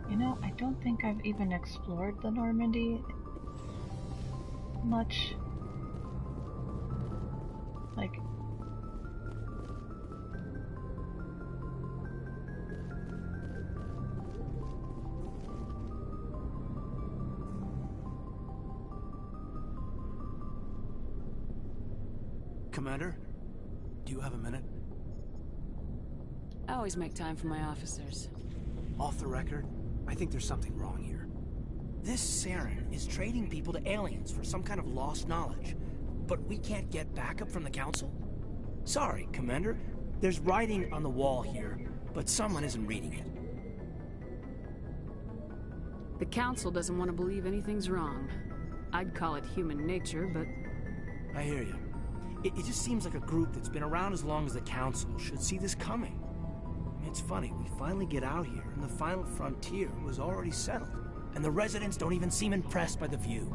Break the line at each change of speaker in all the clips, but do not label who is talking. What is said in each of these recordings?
You know, I don't think I've even explored the Normandy much. Like,
Commander, do you have a minute?
I always make time for my officers.
Off the record, I think there's something wrong here. This Saren is trading people to aliens for some kind of lost knowledge. But we can't get backup from the Council? Sorry, Commander. There's writing on the wall here, but someone isn't reading it.
The Council doesn't want to believe anything's wrong. I'd call it human nature, but...
I hear you. It just seems like a group that's been around as long as the Council should see this coming. I mean, it's funny, we finally get out here, and the final frontier was already settled. And the residents don't even seem impressed by the view.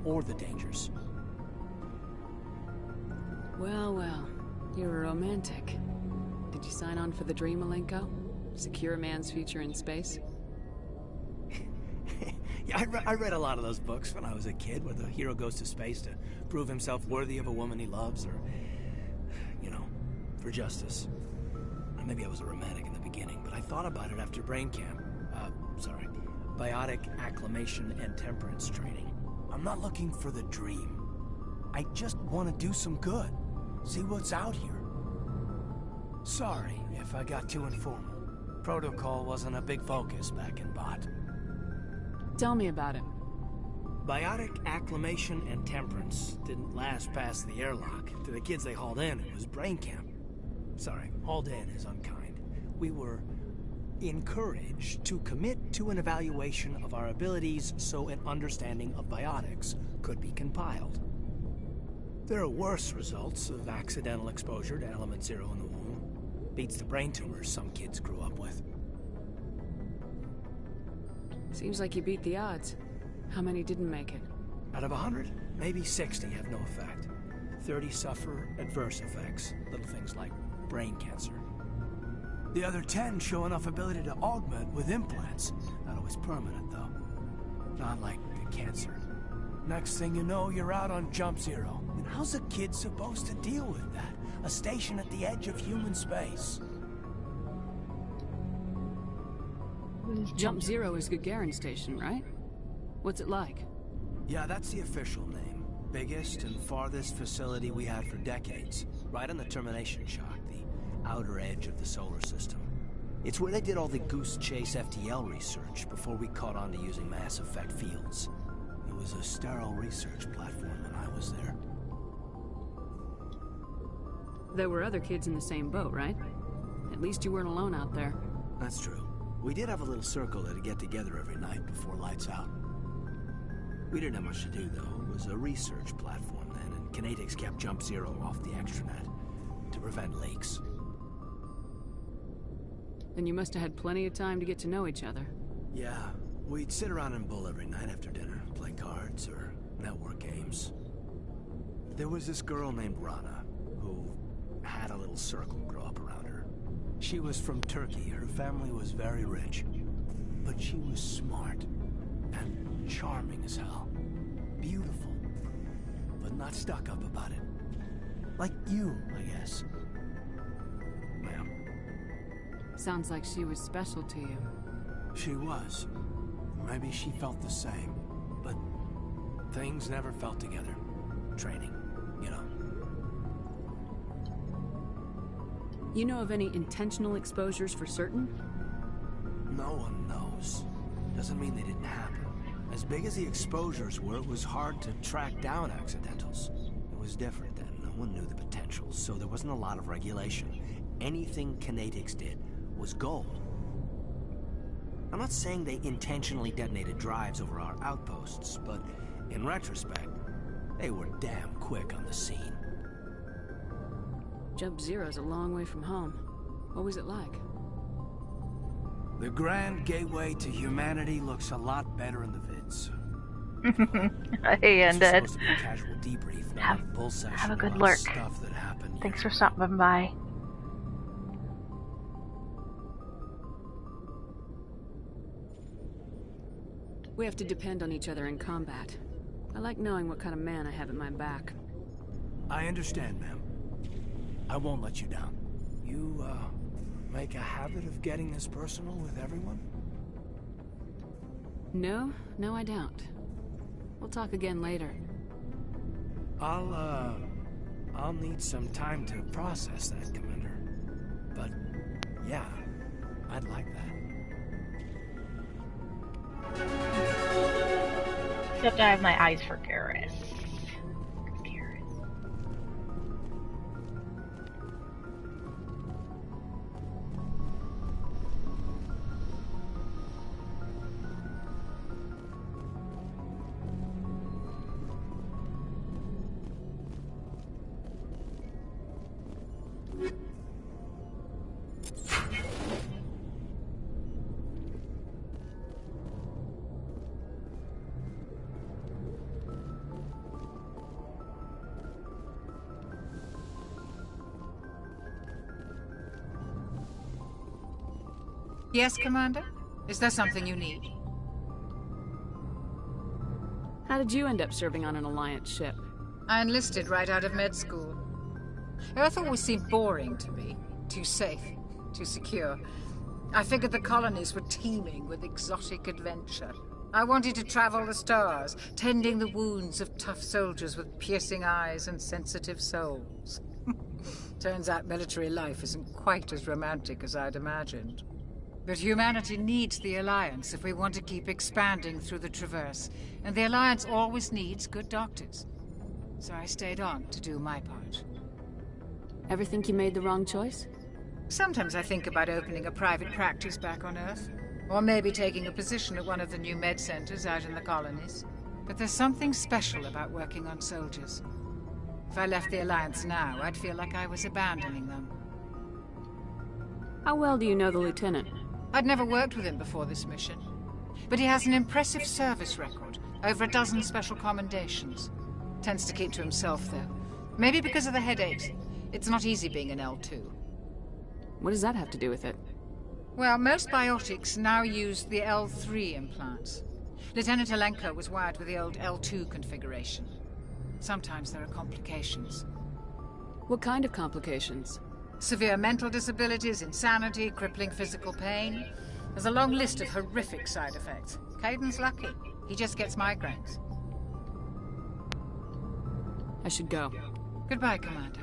Or the dangers.
Well, well. You're a romantic. Did you sign on for the dream, Malenko? Secure a man's future in space?
Yeah, I read a lot of those books when I was a kid, where the hero goes to space to prove himself worthy of a woman he loves, or, you know, for justice. Or maybe I was a romantic in the beginning, but I thought about it after brain camp. Biotic acclimation and temperance training. I'm not looking for the dream. I just want to do some good. See what's out here. Sorry if I got too informal. Protocol wasn't a big focus back in Bot.
Tell me about it.
Biotic acclimation and temperance didn't last past the airlock. To the kids they hauled in, it was brain camp. Sorry, hauled in is unkind. We were encouraged to commit to an evaluation of our abilities so an understanding of biotics could be compiled. There are worse results of accidental exposure to element 0 in the womb. Beats the brain tumors some kids grew up with.
Seems like you beat the odds. How many didn't make it?
Out of 100, maybe 60 have no effect. 30 suffer adverse effects, little things like brain cancer. The other 10 show enough ability to augment with implants. Not always permanent, though. Not like the cancer. Next thing you know, you're out on Jump Zero. And how's a kid supposed to deal with that? A station at the edge of human space.
Jump Zero is Gagarin Station, right? What's it like?
Yeah, that's the official name. Biggest and farthest facility we had for decades. Right on the termination shock, the outer edge of the solar system. It's where they did all the Goose Chase FTL research before we caught on to using mass effect fields. It was a sterile research platform when I was there.
There were other kids in the same boat, right? At least you weren't alone out there.
That's true. We did have a little circle that'd get together every night before lights out. We didn't have much to do, though. It was a research platform then, and Kinetics kept Jump Zero off the extranet to prevent leaks.
Then you must have had plenty of time to get to know each other.
Yeah, we'd sit around and bull every night after dinner, play cards or network games. There was this girl named Rana, who had a little circle grow up around her. She was from Turkey. Her family was very rich. But she was smart and charming as hell. Beautiful, but not stuck up about it. Like you, I guess. Ma'am.
Sounds like she was special to you.
She was. Maybe she felt the same. But things never felt together. Training, you know.
You know of any intentional exposures for certain?
No one knows. Doesn't mean they didn't happen. As big as the exposures were, it was hard to track down accidentals. It was different then. No one knew the potential, so there wasn't a lot of regulation. Anything Kinetics did was gold. I'm not saying they intentionally detonated drives over our outposts, but in retrospect, they were damn quick on the scene.
Jump Zero's a long way from home. What was it like?
The grand gateway to humanity looks a lot better in the vids.
Hey, Undead.
Supposed to be a casual debrief, not a bull session
have a good
about
lurk.
Stuff that happened.
Thanks for stopping by.
We have to depend on each other in combat. I like knowing what kind of man I have at my back.
I understand, ma'am. I won't let you down. You, make a habit of getting this personal with everyone?
No, I don't. We'll talk again later.
I'll need some time to process that, Commander. But, yeah, I'd like that.
Except I have my eyes for Garrus.
Yes, Commander? Is there something you need?
How did you end up serving on an Alliance ship?
I enlisted right out of med school. Earth always seemed boring to me. Too safe, too secure. I figured the colonies were teeming with exotic adventure. I wanted to travel the stars, tending the wounds of tough soldiers with piercing eyes and sensitive souls. Turns out military life isn't quite as romantic as I'd imagined. But humanity needs the Alliance if we want to keep expanding through the Traverse, and the Alliance always needs good doctors. So I stayed on to do my part.
Ever think you made the wrong choice?
Sometimes I think about opening a private practice back on Earth, or maybe taking a position at one of the new med centers out in the colonies. But there's something special about working on soldiers. If I left the Alliance now, I'd feel like I was abandoning them.
How well do you know the Lieutenant?
I'd never worked with him before this mission. But he has an impressive service record, over a dozen special commendations. Tends to keep to himself, though. Maybe because of the headaches. It's not easy being an L2.
What does that have to do with it?
Well, most biotics now use the L3 implants. Lieutenant Alenko was wired with the old L2 configuration. Sometimes there are complications.
What kind of complications?
Severe mental disabilities, insanity, crippling physical pain. There's a long list of horrific side effects. Caden's lucky. He just gets migraines.
I should go.
Goodbye, Commander.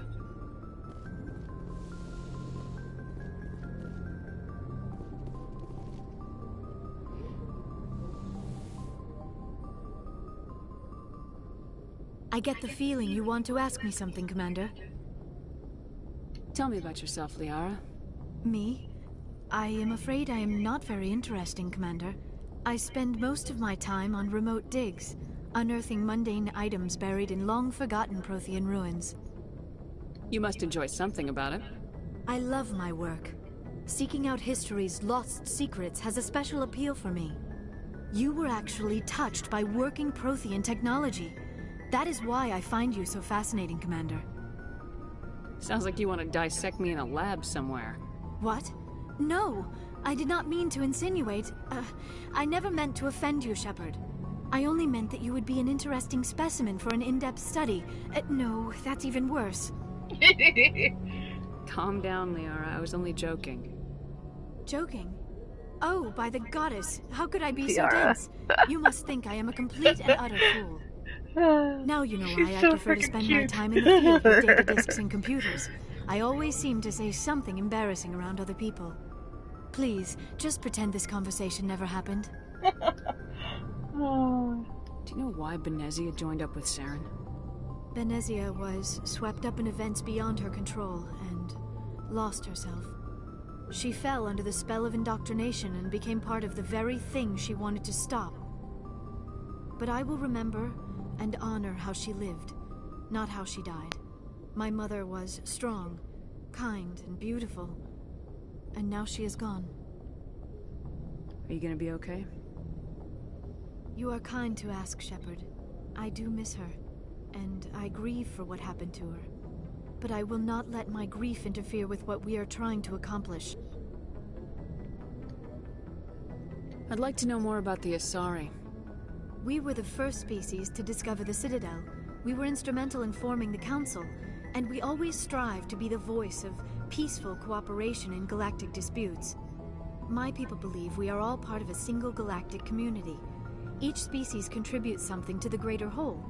I get the feeling you want to ask me something, Commander.
Tell me about yourself, Liara.
Me? I am afraid I am not very interesting, Commander. I spend most of my time on remote digs, unearthing mundane items buried in long-forgotten Prothean ruins.
You must enjoy something about it.
I love my work. Seeking out history's lost secrets has a special appeal for me. You were actually touched by working Prothean technology. That is why I find you so fascinating, Commander.
Sounds like you want to dissect me in a lab somewhere.
What? No, I did not mean to insinuate. I never meant to offend you, Shepard. I only meant that you would be an interesting specimen for an in-depth study. No, that's even worse.
Calm down, Liara. I was only joking.
Joking? Oh, by the goddess, how could I be so dense? You must think I am a complete and utter fool. Now you know why I prefer to spend my time in the field with data disks and computers. I always seem to say something embarrassing around other people. Please, just pretend this conversation never happened.
Do you know why Benezia joined up with Saren?
Benezia was swept up in events beyond her control and lost herself. She fell under the spell of indoctrination and became part of the very thing she wanted to stop. But I will remember and honor how she lived, not how she died. My mother was strong, kind, and beautiful, and now she is gone.
Are you gonna be okay?
You are kind to ask, Shepard. I do miss her, and I grieve for what happened to her. But I will not let my grief interfere with what we are trying to accomplish.
I'd like to know more about the Asari.
We were the first species to discover the Citadel. We were instrumental in forming the Council, and we always strive to be the voice of peaceful cooperation in galactic disputes. My people believe we are all part of a single galactic community. Each species contributes something to the greater whole.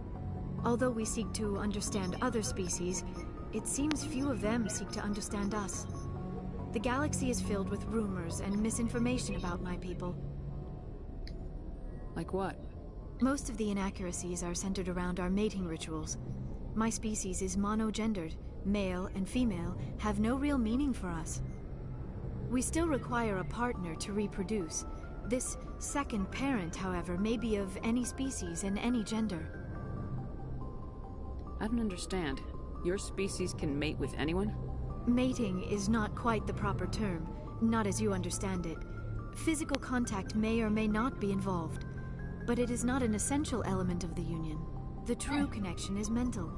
Although we seek to understand other species, it seems few of them seek to understand us. The galaxy is filled with rumors and misinformation about my people.
Like what?
Most of the inaccuracies are centered around our mating rituals. My species is monogendered. Male and female have no real meaning for us. We still require a partner to reproduce. This second parent, however, may be of any species and any gender.
I don't understand. Your species can mate with anyone?
Mating is not quite the proper term, not as you understand it. Physical contact may or may not be involved, but it is not an essential element of the union. The true connection is mental.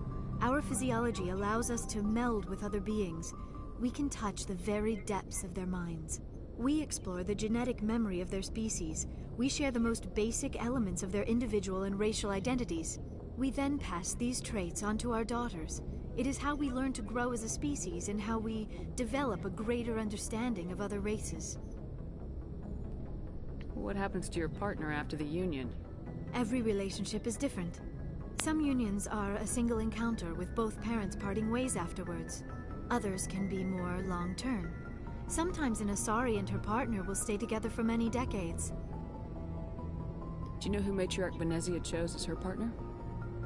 Our physiology allows us to meld with other beings. We can touch the very depths of their minds. We explore the genetic memory of their species. We share the most basic elements of their individual and racial identities. We then pass these traits on to our daughters. It is how we learn to grow as a species and how we develop a greater understanding of other races.
What happens to your partner after the union?
Every relationship is different. Some unions are a single encounter with both parents parting ways afterwards. Others can be more long-term. Sometimes an Asari and her partner will stay together for many decades.
Do you know who Matriarch Venezia chose as her partner?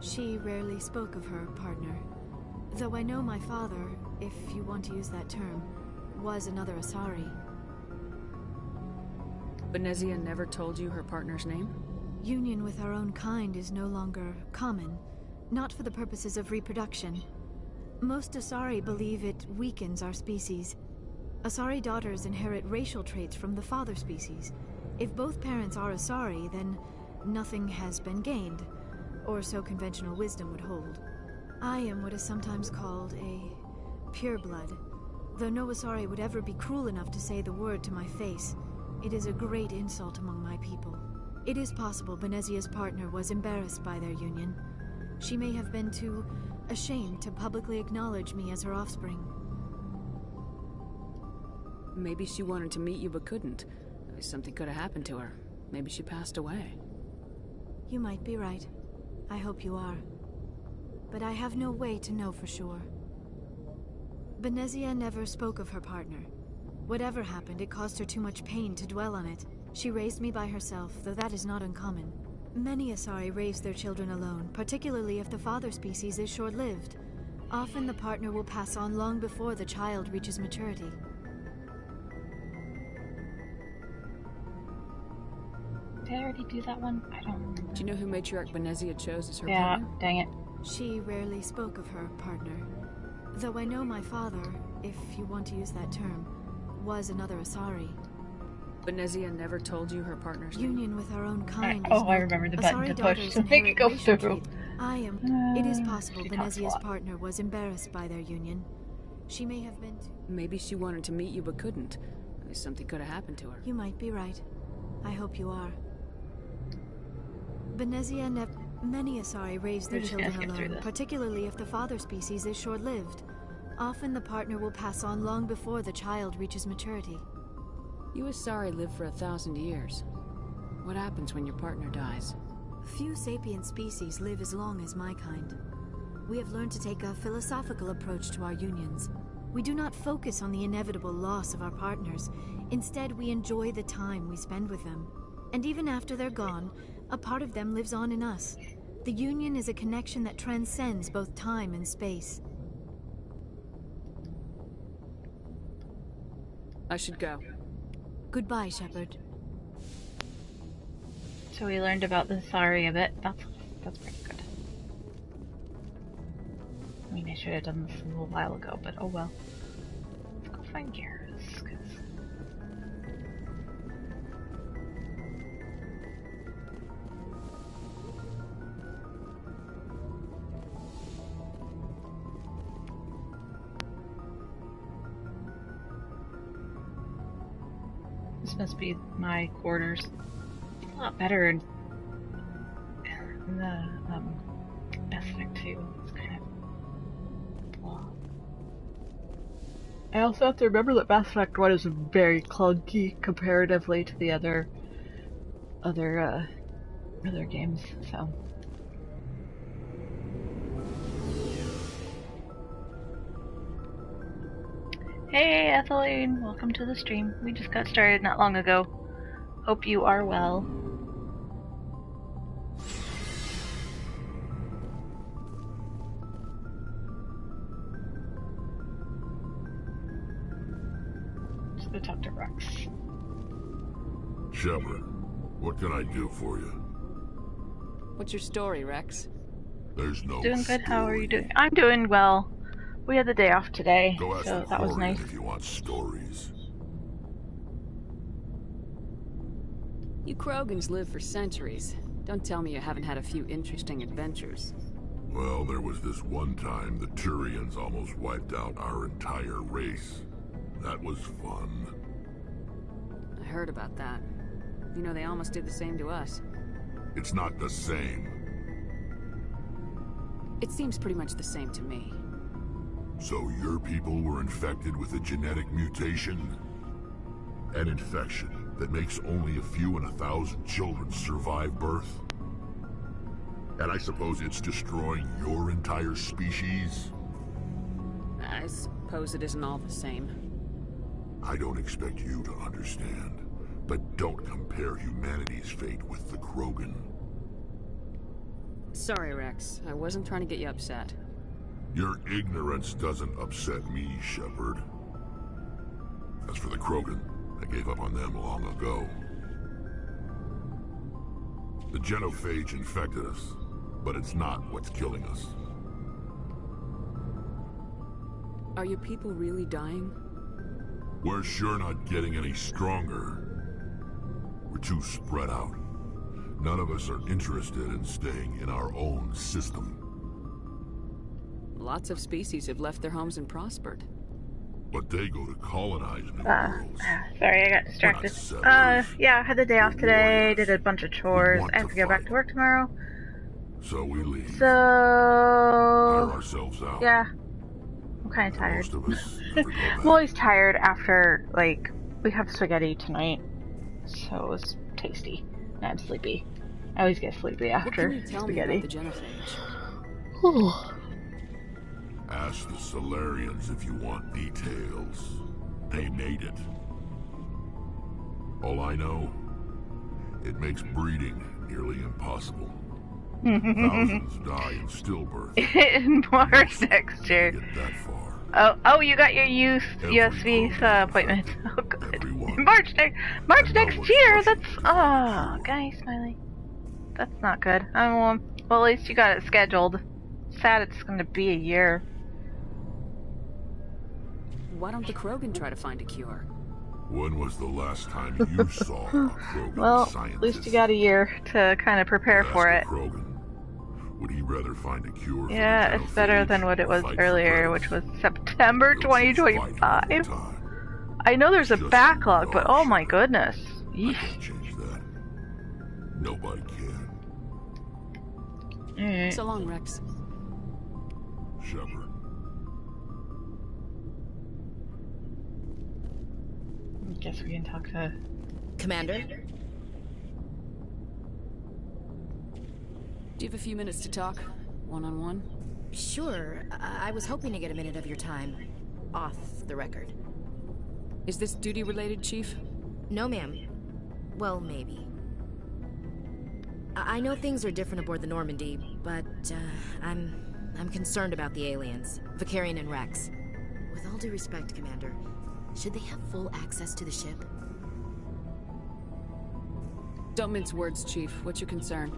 She rarely spoke of her partner. Though I know my father, if you want to use that term, was another Asari.
Venezia never told you her partner's name?
Union with our own kind is no longer common, not for the purposes of reproduction. Most Asari believe it weakens our species. Asari daughters inherit racial traits from the father species. If both parents are Asari, then nothing has been gained, or so conventional wisdom would hold. I am what is sometimes called a pureblood. Though no Asari would ever be cruel enough to say the word to my face, it is a great insult among my people. It is possible Venezia's partner was embarrassed by their union. She may have been too ashamed to publicly acknowledge me as her offspring.
Maybe she wanted to meet you but couldn't. Something could have happened to her. Maybe she passed away.
You might be right. I hope you are. But I have no way to know for sure. Venezia never spoke of her partner. Whatever happened, it caused her too much pain to dwell on it. She raised me by herself, though that is not uncommon. Many Asari raise their children alone, particularly if the father species is short-lived. Often the partner will pass on long before the child reaches maturity.
Did I already do that one? I don't remember.
Do you know who Matriarch Venezia chose as her
Yeah,
partner?
dang it.
She rarely spoke of her partner. Though I know my father, if you want to use that term, was another Asari.
Venezia never told you her partner's name?
Union with our own kind
Oh,
is
I
not-
remember the button
Asari
to push
daughters
to make it
inherit
go
racial
through.
trait. It is possible
she talks a
Venezia's
lot.
partner was embarrassed by their union. She may have been...
Maybe she wanted to meet you but couldn't. Something could have happened to her.
You might be right. I hope you are. Venezia Many Asari raise their
We're just gonna
children
skip through
alone,
this.
particularly if the father species is short-lived. Often the partner will pass on long before the child reaches maturity.
You Asari live for 1,000 years. What happens when your partner dies?
Few sapient species live as long as my kind. We have learned to take a philosophical approach to our unions. We do not focus on the inevitable loss of our partners. Instead, we enjoy the time we spend with them. And even after they're gone, a part of them lives on in us. The union is a connection that transcends both time and space.
I should go.
Goodbye, Shepard.
So we learned about the Asari a bit. That's pretty good. I mean, I should have done this a little while ago, but oh well. Let's go find Garrus, 'cause... This must be my quarters. It's a lot better in the Mass Effect 2. It's kind of blah. I also have to remember that Mass Effect 1 is very clunky comparatively to the other games, so. Hey Etheline, welcome to the stream. We just got started not long ago. Hope you are well. Just go talk to Rex.
Shepard, what can I do for you?
What's your story, Rex?
There's no
Doing good,
story.
how are you doing? I'm doing well. We had the day off today,
Go ask
so
the
that was
Quarian
nice.
if you want stories.
You Krogans live for centuries. Don't tell me you haven't had a few interesting adventures.
Well, there was this one time the Turians almost wiped out our entire race. That was fun.
I heard about that. You know, they almost did the same to us.
It's not the same.
It seems pretty much the same to me.
So your people were infected with a genetic mutation? An infection that makes only a few in 1,000 children survive birth? And I suppose it's destroying your entire species?
I suppose it isn't all the same.
I don't expect you to understand, but don't compare humanity's fate with the Krogan.
Sorry, Rex. I wasn't trying to get you upset.
Your ignorance doesn't upset me, Shepard. As for the Krogan, I gave up on them long ago. The genophage infected us, but it's not what's killing us.
Are your people really dying?
We're sure not getting any stronger. We're too spread out. None of us are interested in staying in our own system.
Lots of species have left their homes and prospered.
But they go to colonize new worlds.
Sorry, I got distracted.
settlers.
Yeah, I had the day off today, did a bunch of chores.
want
I have
to
to go back
fight.
to work tomorrow.
So we leave.
So,
Tire ourselves out.
yeah, I'm kind of tired.
Most of us never go
I'm
back.
always tired after, like, we have spaghetti tonight, so it's tasty. And I'm sleepy. I always get sleepy
What
after
can you tell me
spaghetti.
about the genophage?
Ask the Solarians if you want details. They made it. All I know, it makes breeding nearly impossible. Thousands die in stillbirth.
In March next year.
Get that far.
Oh, you got your USB
Krogan
appointment.
infected.
Oh, good.
Everyone.
March
And no
next
one's
year.
rushing
That's
to find the
guys, Smiley. That's not good. Well, at least you got it scheduled. Sad it's going to be a year.
Why don't the Krogan try to find a cure?
When was the last time you saw a Krogan
Well,
scientist?
at least you got a year to kind of prepare
Ask
for
a
it.
Krogan. Would he rather find a cure?
Yeah,
for the
it's better than
genophage
what it
or
was
fight for
earlier, which
credits?
was September
He'll choose fight all the
2025.
time.
I know there's a
Just
backlog, but oh my
Shepard.
goodness.
I
Yeesh.
can't change that. Nobody can.
Alright.
So long, Rex.
Shepard.
Guess we can talk to...
Commander?
Do you have a few minutes to talk? One-on-one?
Sure. I was hoping to get a minute of your time. Off the record.
Is this duty-related, Chief?
No, ma'am. Well, maybe. I know things are different aboard the Normandy, but, I'm concerned about the aliens. Vicarian and Rex. With all due respect, Commander, should they have full access to the ship?
Don't mince words, Chief. What's your concern?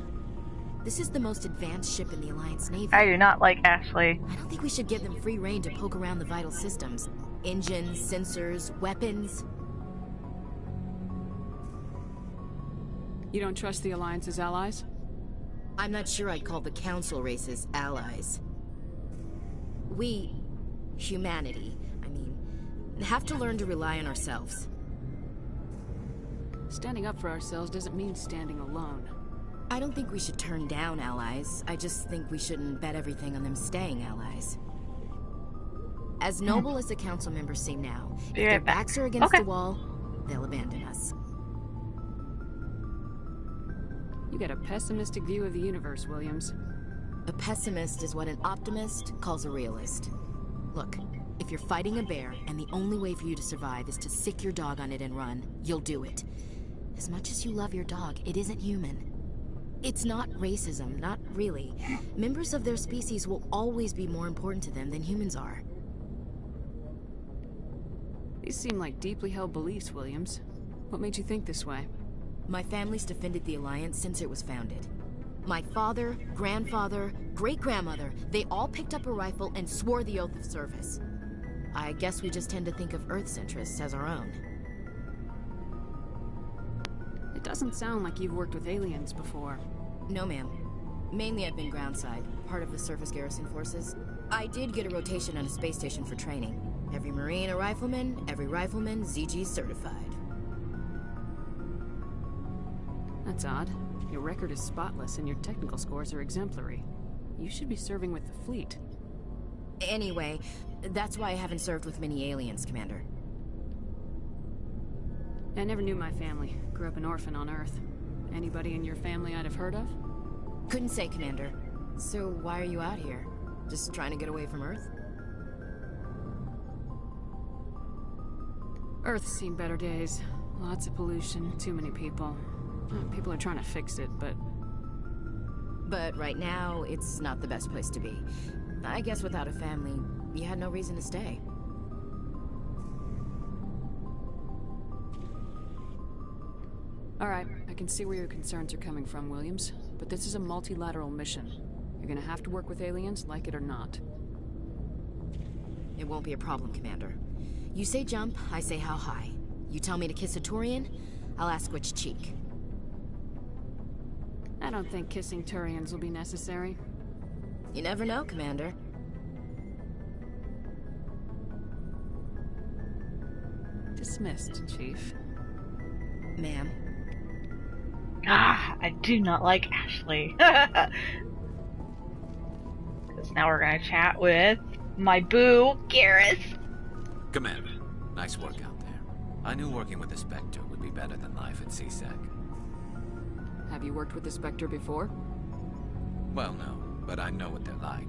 This is the most advanced ship in the Alliance Navy.
I do not like Ashley.
I don't think we should give them free rein to poke around the vital systems. Engines, sensors, weapons.
You don't trust the Alliance's allies?
I'm not sure I'd call the Council races allies. We, humanity, have to learn to rely on ourselves.
Standing up for ourselves doesn't mean standing alone.
I don't think we should turn down allies. I just think we shouldn't bet everything on them staying allies. As noble as the council members seem now, if their backs are against the wall, they'll abandon us.
You got a pessimistic view of the universe, Williams.
A pessimist is what an optimist calls a realist. Look, if you're fighting a bear and the only way for you to survive is to sick your dog on it and run, you'll do it. As much as you love your dog, it isn't human. It's not racism, not really. Members of their species will always be more important to them than humans are.
These seem like deeply held beliefs, Williams. What made you think this way?
My family's defended the Alliance since it was founded. My father, grandfather, great-grandmother, they all picked up a rifle and swore the oath of service. I guess we just tend to think of Earth's interests as our own.
It doesn't sound like you've worked with aliens before.
No, ma'am. Mainly I've been groundside, part of the surface garrison forces. I did get a rotation on a space station for training. Every Marine a rifleman, every rifleman ZG certified.
That's odd. Your record is spotless and your technical scores are exemplary. You should be serving with the fleet.
Anyway, that's why I haven't served with many aliens, Commander.
I never knew my family. Grew up an orphan on Earth. Anybody in your family I'd have heard of?
Couldn't say, Commander. So why are you out here? Just trying to get away from Earth?
Earth's seen better days. Lots of pollution, too many people. People are trying to fix it, but...
But right now, it's not the best place to be. I guess without a family, you had no reason to stay.
Alright, I can see where your concerns are coming from, Williams. But this is a multilateral mission. You're gonna have to work with aliens, like it or not.
It won't be a problem, Commander. You say jump, I say how high. You tell me to kiss a Turian, I'll ask which cheek.
I don't think kissing Turians will be necessary.
You never know, Commander.
Dismissed, Chief.
Ma'am.
I do not like Ashley. Because now we're gonna chat with my boo, Garrus.
Commander, nice work out there. I knew working with the Spectre would be better than life at CSEC.
Have you worked with the Spectre before?
Well, no, but I know what they're like.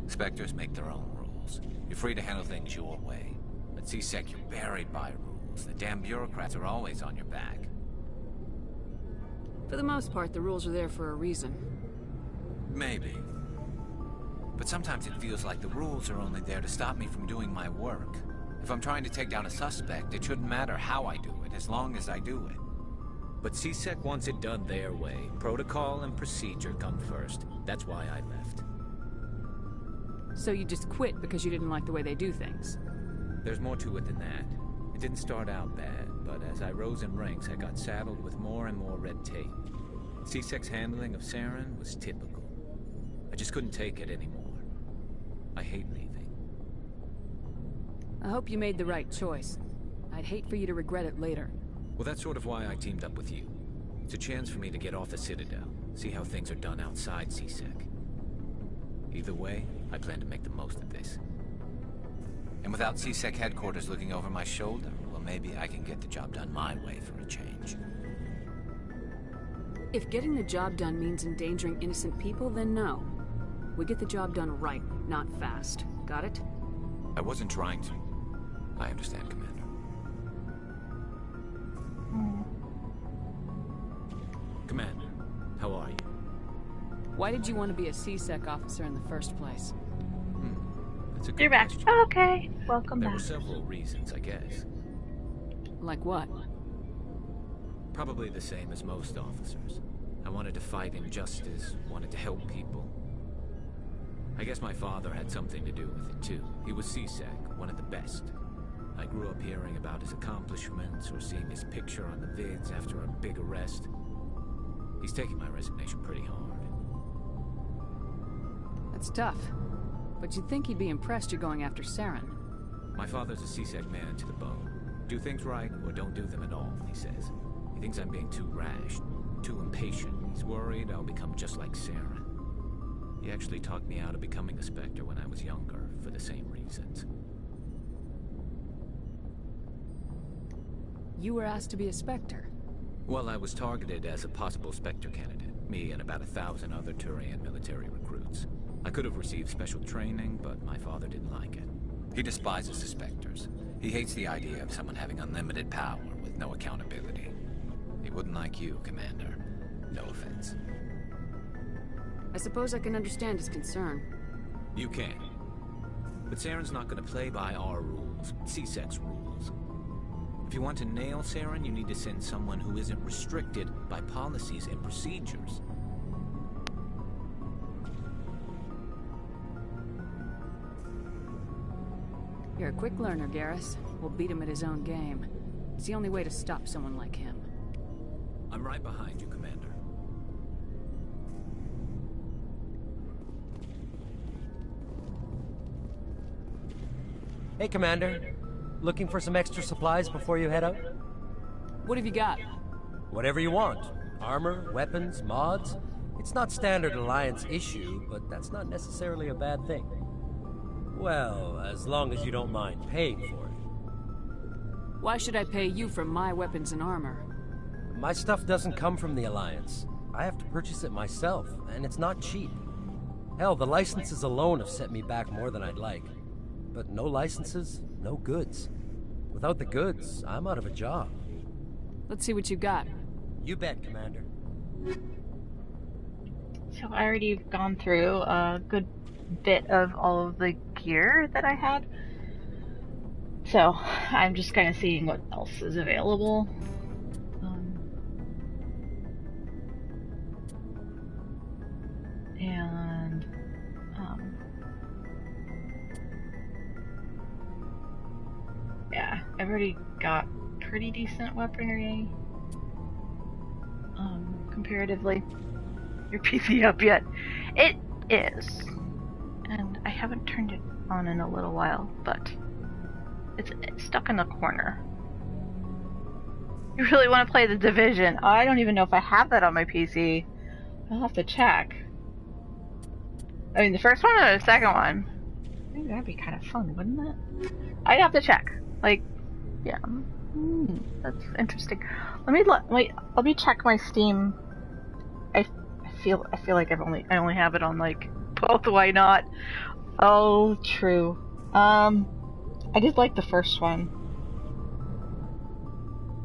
Spectres make their own rules. You're free to handle things your way. At CSEC, you're buried by rules. The damn bureaucrats are always on your back.
For the most part, the rules are there for a reason.
Maybe. But sometimes it feels like the rules are only there to stop me from doing my work. If I'm trying to take down a suspect, it shouldn't matter how I do it, as long as I do it.
But CSEC wants it done their way. Protocol and procedure come first. That's why I left.
So you just quit because you didn't like the way they do things?
There's more to it than that. It didn't start out bad, but as I rose in ranks, I got saddled with more and more red tape. CSEC's handling of Saren was typical. I just couldn't take it anymore. I hate leaving.
I hope you made the right choice. I'd hate for you to regret it later.
Well, that's sort of why I teamed up with you. It's a chance for me to get off the Citadel, see how things are done outside CSEC. Either way, I plan to make the most of this.
And without CSEC headquarters looking over my shoulder, well, maybe I can get the job done my way for a change.
If getting the job done means endangering innocent people, then no. We get the job done right, not fast. Got it?
I wasn't trying to. I understand, Commander.
Commander, how are you?
Why did you want to be a CSEC officer in the first place?
That's a good
You're back.
question.
Oh, okay. Welcome
There
back.
were several reasons, I guess.
Like what?
Probably the same as most officers. I wanted to fight injustice, wanted to help people. I guess my father had something to do with it too. He was CSEC, one of the best. I grew up hearing about his accomplishments or seeing his picture on the vids after a big arrest. He's taking my resignation pretty hard.
That's tough. But you'd think he'd be impressed you're going after Saren.
My father's a CSEC man to the bone. Do things right or don't do them at all, he says. He thinks I'm being too rash, too impatient, he He's worried I'll become just like Saren. He actually talked me out of becoming a Spectre when I was younger, for the same reasons.
You were asked to be a Spectre?
Well, I was targeted as a possible Spectre candidate. Me and about 1,000 other Turian military recruits. I could have received special training, but my father didn't like it. He despises the Spectres. He hates the idea of someone having unlimited power with no accountability. He wouldn't like you, Commander. No offense.
I suppose I can understand his concern.
You can. But Saren's not going to play by our rules, C-Sec's rules. If you want to nail Saren, you need to send someone who isn't restricted by policies and procedures.
You're a quick learner, Garrus. We'll beat him at his own game. It's the only way to stop someone like him.
I'm right behind you, Commander.
Hey, Commander. Looking for some extra supplies before you head out?
What have you got?
Whatever you want. Armor, weapons, mods. It's not standard Alliance issue, but that's not necessarily a bad thing. Well, as long as you don't mind paying for it.
Why should I pay you for my weapons and armor?
My stuff doesn't come from the Alliance. I have to purchase it myself, and it's not cheap. Hell, the licenses alone have set me back more than I'd like. But no licenses, no goods. Without the goods, I'm out of a job.
Let's see what you got.
You bet, Commander.
So I already gone through a good bit of all of the gear that I had. So I'm just kind of seeing what else is available. Yeah, I've already got pretty decent weaponry. Comparatively. Your PC up yet? It is. And I haven't turned it on in a little while, but it's stuck in the corner. You really want to play The Division? I don't even know if I have that on my PC. I'll have to check. I mean, the first one or the second one? Maybe that'd be kind of fun, wouldn't it? I'd have to check. Like, yeah. That's interesting. Let me check my Steam. I feel like I only have it on like both. Why not? Oh, true. I did like the first one.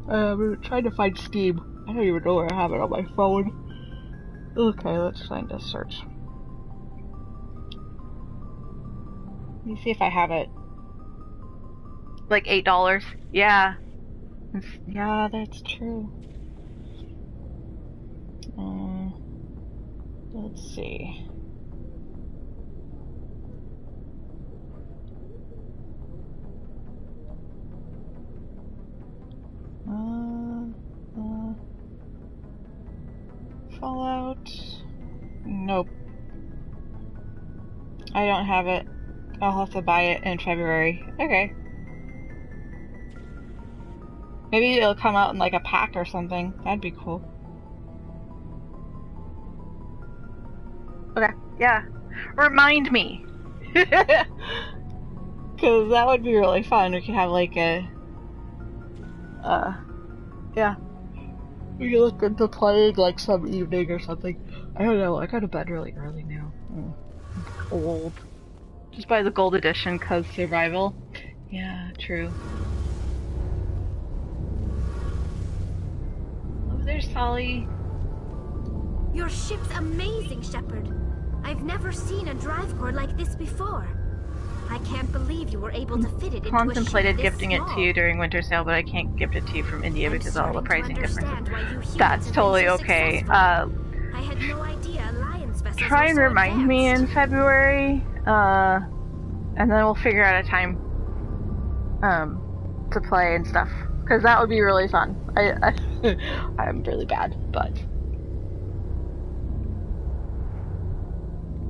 We're trying to find Steam. I don't even know where I have it on my phone. Okay, let's find a search. Let me see if I have it. Like $8. Yeah. Yeah, that's true. Let's see. Fallout. Nope. I don't have it. I'll have to buy it in February. Okay. Maybe it'll come out in like a pack or something. That'd be cool. Okay, yeah. Remind me. Because that would be really fun. We could have like a... yeah. We could look into playing like some evening or something. I don't know, I go to bed really early now. I'm old. Just buy the gold edition because survival. Yeah, true. Oh, there's Solly.
Your ship's amazing, Shepard. I've never seen a drive core like this before. I can't believe you were able to fit it into a ship
Contemplated
this
gifting
small.
it to you during winter sale, but I can't gift it to you from India because of all the pricing differences.
Why you humans
That's
have
totally
been so
okay.
successful. I had no idea Alliance vessels
Try
were
and
so
remind me in
advanced.
February, and then we'll figure out a time to play and stuff, because that would be really fun. I'm really bad, but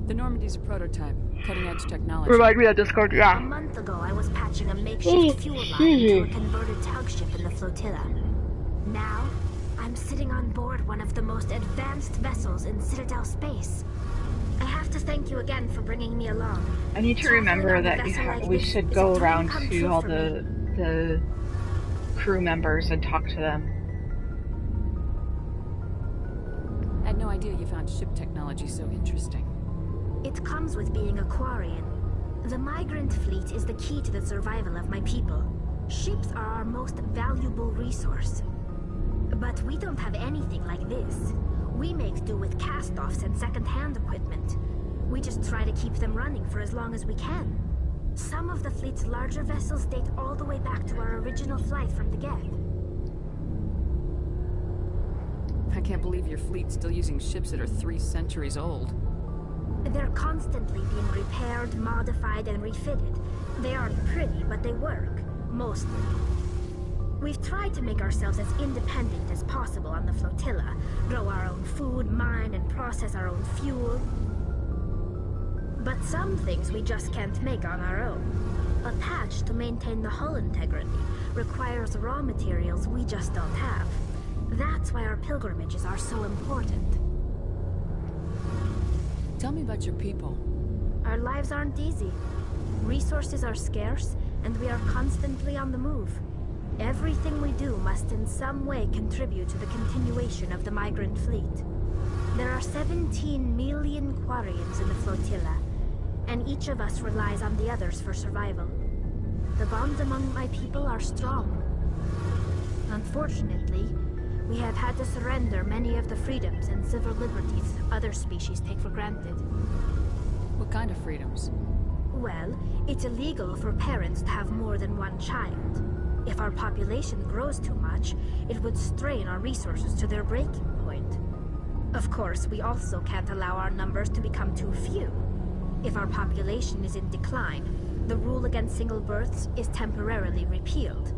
The Normandy's a prototype, cutting-edge technology.
remind me on Discord.
A
Yeah.
month ago, I was patching a makeshift fuel line to a converted tug ship in the flotilla. Now, I'm sitting on board one of the most advanced vessels in Citadel space. I have to thank you again for bringing me along.
I need to remember that we should go around to all the crew members and talk to them.
I had no idea you found ship technology so interesting.
It comes with being a Quarian. The migrant fleet is the key to the survival of my people. Ships are our most valuable resource. But we don't have anything like this. We make do with cast-offs and second-hand equipment. We just try to keep them running for as long as we can. Some of the fleet's larger vessels date all the way back to our original flight from the Geth.
I can't believe your fleet's still using ships that are 3 centuries old.
They're constantly being repaired, modified, and refitted. They aren't pretty, but they work. Mostly. We've tried to make ourselves as independent as possible on the flotilla. Grow our own food, mine, and process our own fuel. But some things we just can't make on our own. A patch to maintain the hull integrity requires raw materials we just don't have. That's why our pilgrimages are so important.
Tell me about your people.
Our lives aren't easy. Resources are scarce, and we are constantly on the move. Everything we do must in some way contribute to the continuation of the migrant fleet. There are 17 million Quarians in the flotilla, and each of us relies on the others for survival. The bonds among my people are strong. Unfortunately, we have had to surrender many of the freedoms and civil liberties other species take for granted.
What kind of freedoms?
Well, it's illegal for parents to have more than one child. If our population grows too much, it would strain our resources to their breaking point. Of course, we also can't allow our numbers to become too few. If our population is in decline, the rule against single births is temporarily repealed.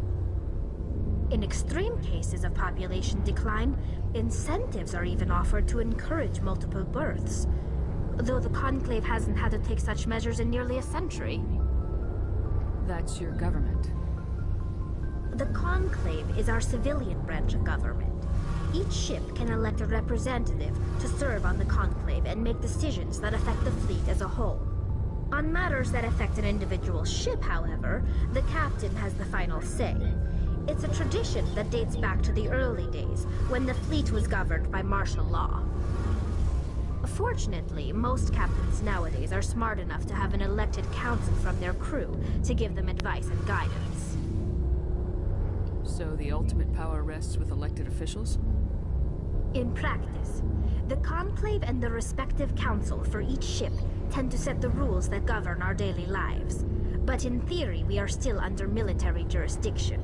In extreme cases of population decline, incentives are even offered to encourage multiple births, though the Conclave hasn't had to take such measures in nearly a century.
That's your government.
The Conclave is our civilian branch of government. Each ship can elect a representative to serve on the Conclave and make decisions that affect the fleet as a whole. On matters that affect an individual ship, however, the captain has the final say. It's a tradition that dates back to the early days, when the fleet was governed by martial law. Fortunately, most captains nowadays are smart enough to have an elected council from their crew to give them advice and guidance.
So the ultimate power rests with elected officials?
In practice, the Conclave and the respective council for each ship tend to set the rules that govern our daily lives. But in theory, we are still under military jurisdiction.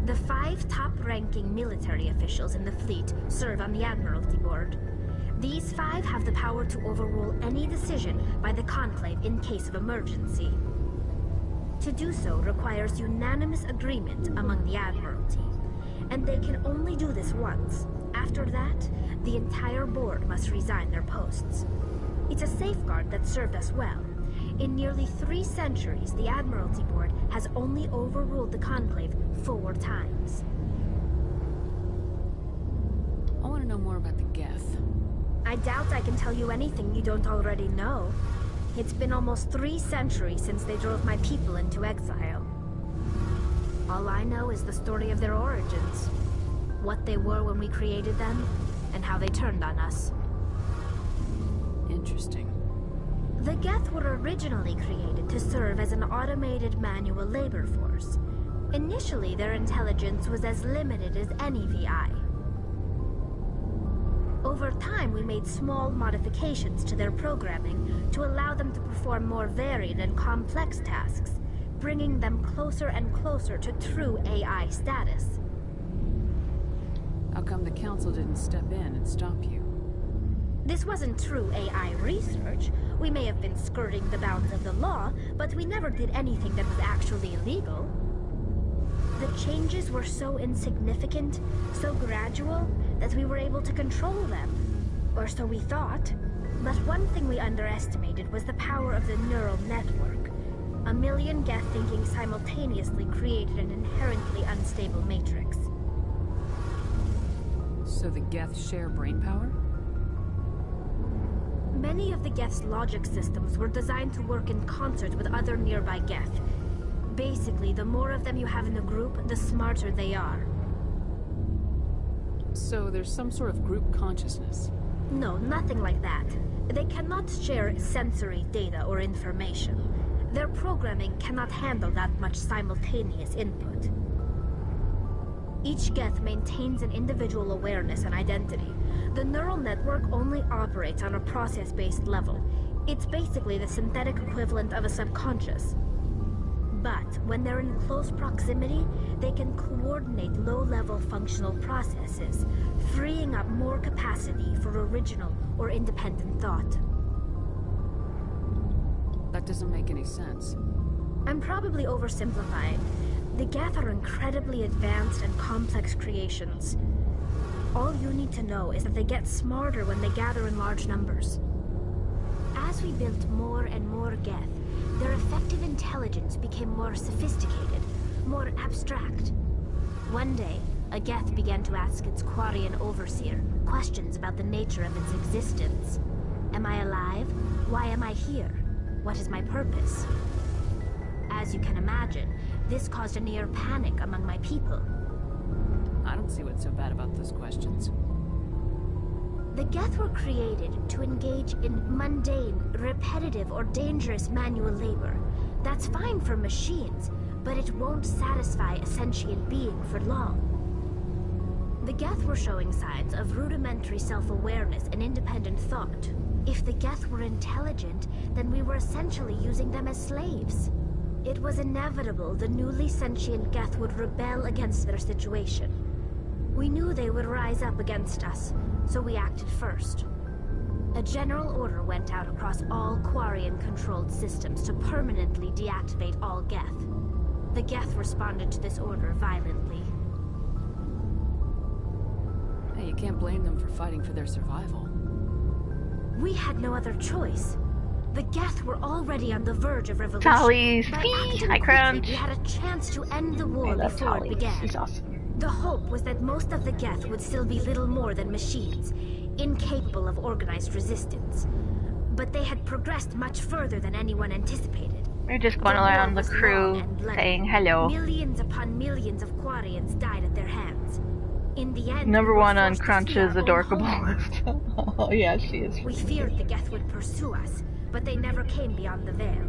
The 5 top-ranking military officials in the fleet serve on the Admiralty Board. These 5 have the power to overrule any decision by the Conclave in case of emergency. To do so requires unanimous agreement among the Admiralty, and they can only do this once. After that, the entire board must resign their posts. It's a safeguard that served us well. In nearly 3 centuries, the Admiralty Board has only overruled the Conclave 4 times.
I want to know more about the Geth.
I doubt I can tell you anything you don't already know. It's been almost 3 centuries since they drove my people into exile. All I know is the story of their origins, what they were when we created them, and how they turned on us.
Interesting.
The Geth were originally created to serve as an automated manual labor force. Initially, their intelligence was as limited as any VI. Over time, we made small modifications to their programming to allow them to perform more varied and complex tasks, bringing them closer and closer to true AI status.
How come the Council didn't step in and stop you?
This wasn't true AI research. We may have been skirting the bounds of the law, but we never did anything that was actually illegal. The changes were so insignificant, so gradual, that we were able to control them. Or so we thought. But one thing we underestimated was the power of the neural network. A million Geth thinking simultaneously created an inherently unstable matrix.
So the Geth share brainpower?
Many of the Geth's logic systems were designed to work in concert with other nearby Geth. Basically, the more of them you have in a group, the smarter they are.
So there's some sort of group consciousness?
No, nothing like that. They cannot share sensory data or information. Their programming cannot handle that much simultaneous input. Each Geth maintains an individual awareness and identity. The neural network only operates on a process-based level. It's basically the synthetic equivalent of a subconscious. But when they're in close proximity, they can coordinate low-level functional processes, freeing up more capacity for original or independent thought.
That doesn't make any sense.
I'm probably oversimplifying. The Geth are incredibly advanced and complex creations. All you need to know is that they get smarter when they gather in large numbers. As we built more and more Geth, their effective intelligence became more sophisticated, more abstract. One day, a Geth began to ask its Quarian overseer questions about the nature of its existence. Am I alive? Why am I here? What is my purpose? As you can imagine, this caused a near panic among my people.
I don't see what's so bad about those questions.
The Geth were created to engage in mundane, repetitive, or dangerous manual labor. That's fine for machines, but it won't satisfy a sentient being for long. The Geth were showing signs of rudimentary self-awareness and independent thought. If the Geth were intelligent, then we were essentially using them as slaves. It was inevitable the newly sentient Geth would rebel against their situation. We knew they would rise up against us, so we acted first. A general order went out across all Quarian-controlled systems to permanently deactivate all Geth. The Geth responded to this order violently.
Hey, you can't blame them for fighting for their survival.
We had no other choice. The Geth were already on the verge of revolution.
Tally's
By
feet,
acting
I
quickly,
crunch.
we had a chance to end the war before it began.
She's awesome.
The hope was that most of the Geth would still be little more than machines, incapable of organized resistance. But they had progressed much further than anyone anticipated.
We're just going around the crew saying hello.
Millions upon millions of Quarians died at their hands. In the end,
Number
we were
one on
forced to
Crunch's
flee our own
adorable
homeland.
list. Oh yeah, she is.
We feared the Geth would pursue us, but they never came beyond the veil.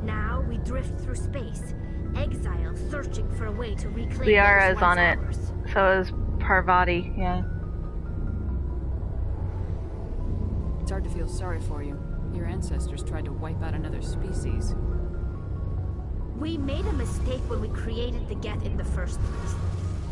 Now we drift through space, exile, searching for a way to reclaim
Liara
what
is
was
on it.
ours.
So is Parvati, yeah.
It's hard to feel sorry for you. Your ancestors tried to wipe out another species.
We made a mistake when we created the Geth in the first place.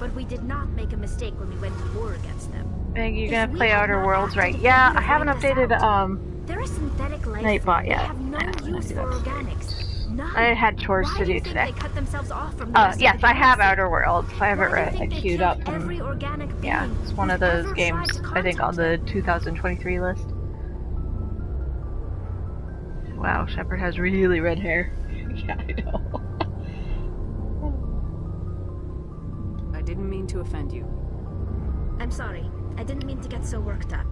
But we did not make a mistake when we went to war against them.
Meg, you
If
gonna
we
play
had
Outer
not
Worlds,
acted,
right?
it
Yeah,
would
I
have
haven't
wiped us
updated
out. They're a synthetic life
Nightbot
form.
yet.
They have no
I haven't
use
do
for
that.
organics. None.
I had chores
Why
to
do you
do
think
today.
They cut themselves off from the rest
Yes,
of the
I have
galaxy?
Outer Worlds. I have it
Why do you think they
queued
killed
up. And,
every organic
yeah,
being
it's one of
who's
those
ever
games,
tried to
I think, on
contact
the 2023 list. Wow, Shepard has really red hair. Yeah, I know.
I didn't mean to offend you.
I'm sorry. I didn't mean to get so worked up.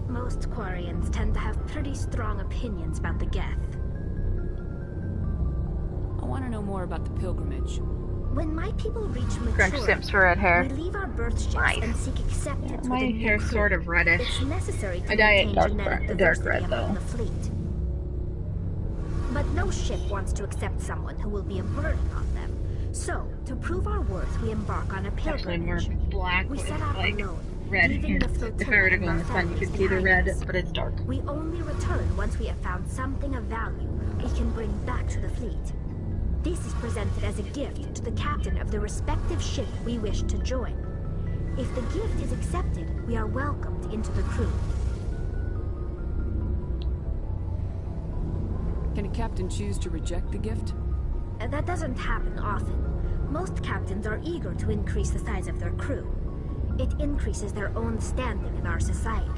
Most Quarians tend to have pretty strong opinions about the Geth.
I want to know more about the pilgrimage.
When my people reach
Crunch
maturity,
Simps for red hair.
we leave our birth ships
Nice.
and seek acceptance
Yeah, my
within the
hair's
crew.
sort of reddish.
It's necessary to
I dye it
maintain
dark
genetic
red
diversity
though.
among the fleet. But no ship wants to accept someone who will be a burden on them. So, to prove our worth, we embark on a
Actually, more
pilgrimage.
black
We
with
set out
like
alone,
red
leaving the
hints. If I
flotilla
were to
and
go in
our
the sun, you
families
could see the
behind
red,
us.
but it's dark.
We only return once we have found something of value we can bring back to the fleet. This is presented as a gift to the captain of the respective ship we wish to join. If the gift is accepted, we are welcomed into the crew.
Can a captain choose to reject the gift?
That doesn't happen often. Most captains are eager to increase the size of their crew. It increases their own standing in our society.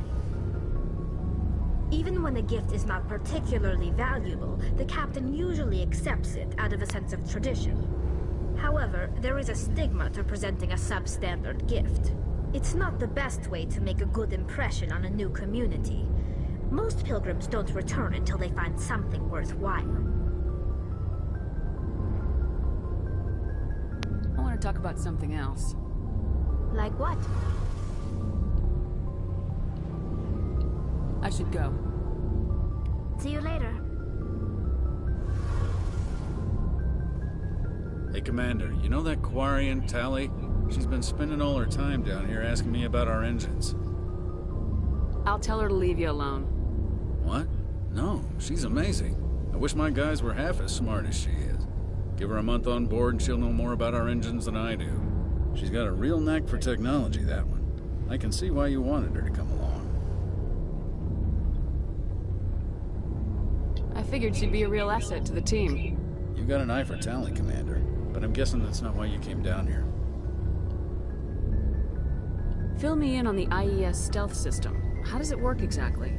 Even when the gift is not particularly valuable, the captain usually accepts it out of a sense of tradition. However, there is a stigma to presenting a substandard gift. It's not the best way to make a good impression on a new community. Most pilgrims don't return until they find something worthwhile.
I want to talk about something else.
Like what?
I should go.
See you later.
Hey, Commander, you know that Quarian, Tally? She's been spending all her time down here asking me about our engines.
I'll tell her to leave you alone.
What? No, she's amazing. I wish my guys were half as smart as she is. Give her a month on board and she'll know more about our engines than I do. She's got a real knack for technology, that one. I can see why you wanted her to come along.
I figured she'd be a real asset to the team.
You got an eye for Tally, Commander, but I'm guessing that's not why you came down here.
Fill me in on the IES stealth system. How does it work exactly?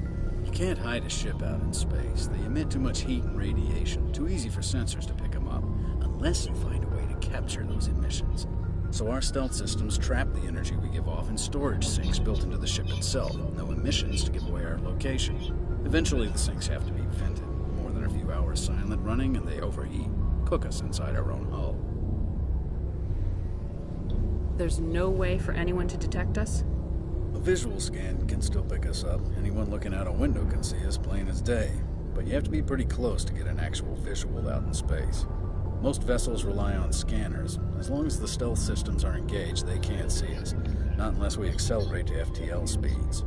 You can't hide a ship out in space. They emit too much heat and radiation. Too easy for sensors to pick them up, unless you find a way to capture those emissions. So our stealth systems trap the energy we give off in storage sinks built into the ship itself. No emissions to give away our location. Eventually the sinks have to be vented. More than a few hours silent running and they overheat. Cook us inside our own hull.
There's no way for anyone to detect us?
A visual scan can still pick us up. Anyone looking out a window can see us plain as day. But you have to be pretty close to get an actual visual out in space. Most vessels rely on scanners. As long as the stealth systems are engaged, they can't see us. Not unless we accelerate to FTL speeds.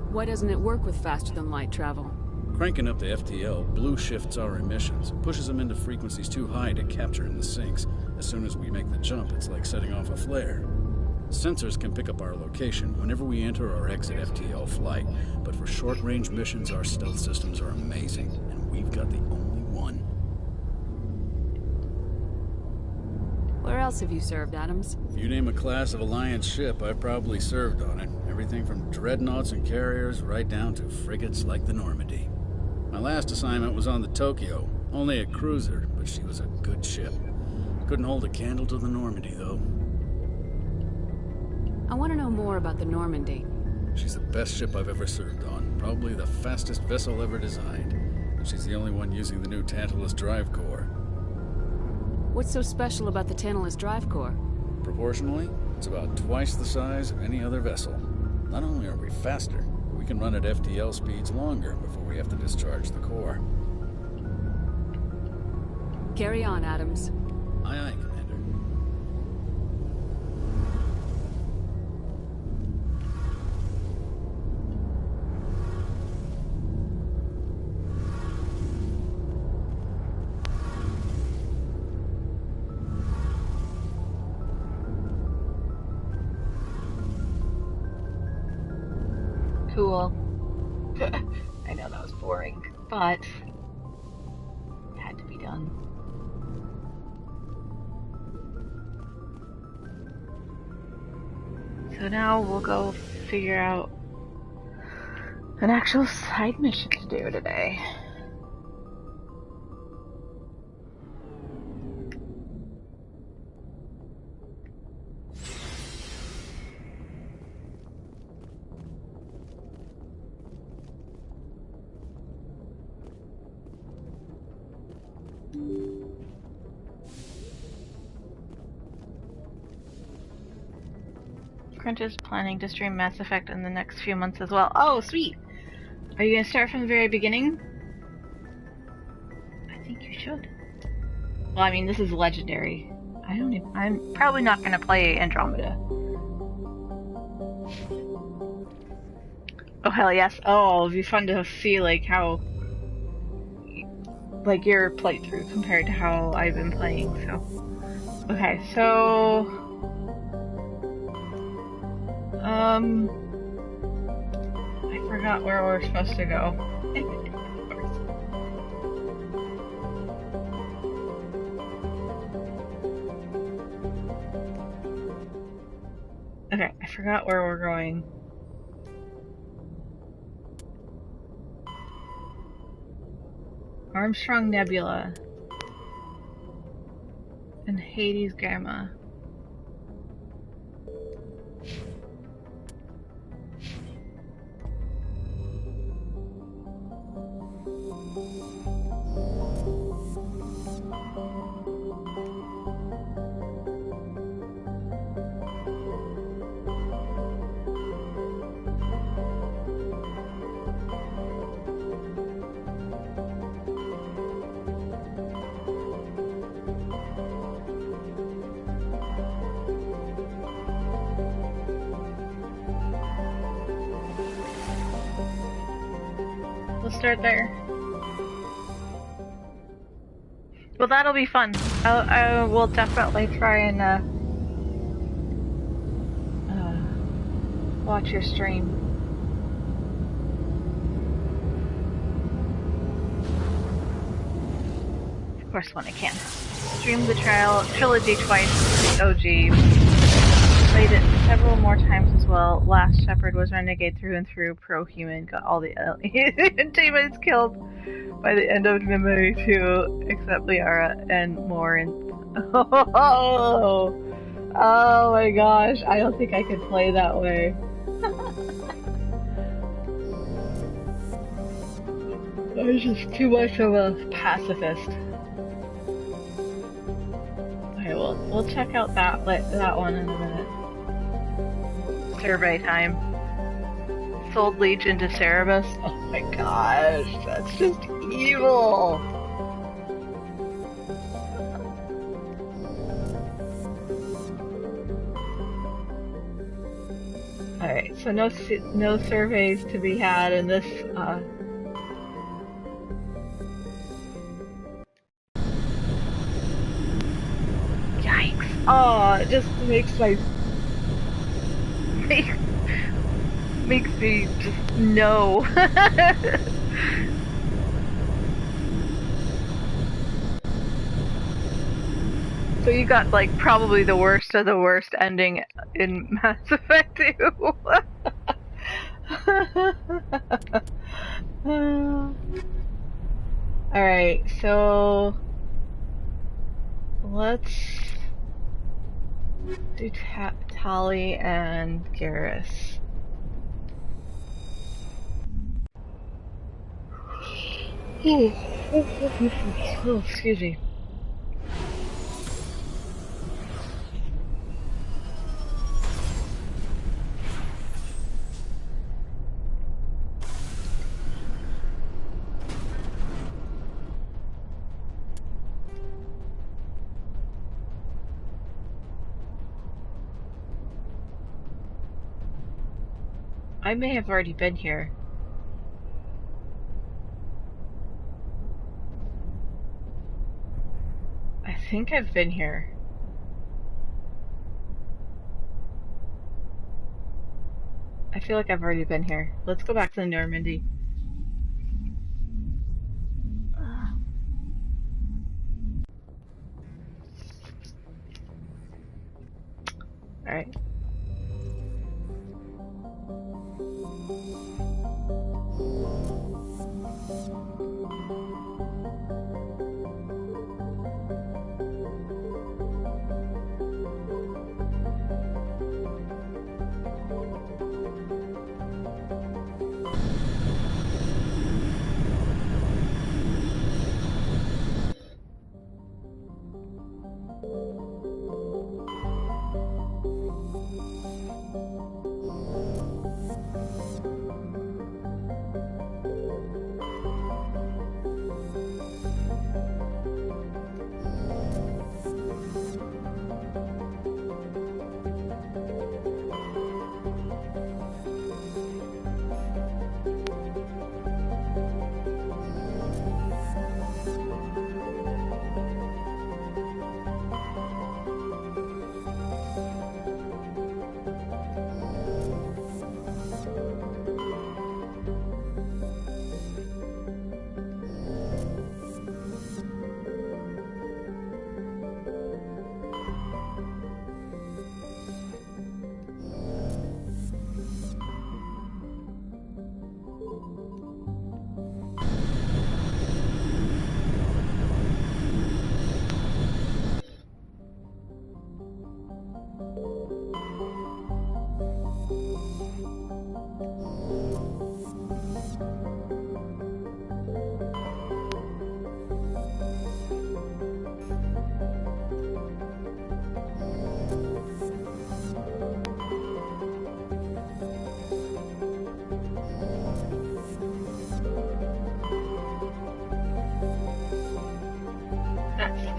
Why doesn't it work with faster-than-light travel?
Cranking up the FTL blue shifts our emissions, pushes them into frequencies too high to capture in the sinks. As soon as we make the jump, it's like setting off a flare. Sensors can pick up our location whenever we enter or exit FTL flight, but for short-range missions, our stealth systems are amazing, and we've got the only one.
Where else have you served, Adams?
If you name a class of Alliance ship, I've probably served on it. Everything from dreadnoughts and carriers right down to frigates like the Normandy. My last assignment was on the Tokyo, only a cruiser, but she was a good ship. Couldn't hold a candle to the Normandy, though.
I want to know more about the Normandy.
She's the best ship I've ever served on, probably the fastest vessel ever designed. And she's the only one using the new Tantalus drive core.
What's so special about the Tantalus drive core?
Proportionally, it's about twice the size of any other vessel. Not only are we faster, but we can run at FTL speeds longer before we have to discharge the core.
Carry on, Adams.
Aye, aye, Commander.
Cool. I know that was boring, but it had to be done. So now we'll go figure out an actual side mission to do today. Crunch is planning to stream Mass Effect in the next few months as well. Oh, sweet! Are you gonna start from the very beginning? I think you should. Well, I mean, this is legendary. I'm probably not gonna play Andromeda. Oh, hell yes. Oh, it'll be fun to see, like, how... like, your playthrough compared to how I've been playing, so... Okay, so... I forgot where we're supposed to go. Okay, I forgot where we're going. Armstrong Nebula. And Hades Gamma. We'll start there. Well, that'll be fun. I will definitely try and watch your stream. Of course, when I can. Streamed the trilogy twice, the OG. Played it several more times as well. Last Shepard was renegade through and through, pro-human, got all the teammates killed by the end of Memory 2, except Liara and moar. And oh my gosh, I don't think I could play that way. I was just too much of a pacifist. Okay, we'll check out that one in a minute. Survey time. Sold Legion to Cerebus. Oh my gosh, that's just evil. Alright, so no surveys to be had in this Yikes. Oh, it just makes me just no. So you got like probably the worst of the worst ending in Mass Effect 2. Alright, so let's do Tali and Garrus. Oh, excuse me. I may have already been here. I think I've been here. I feel like I've already been here. Let's go back to Normandy. Alright.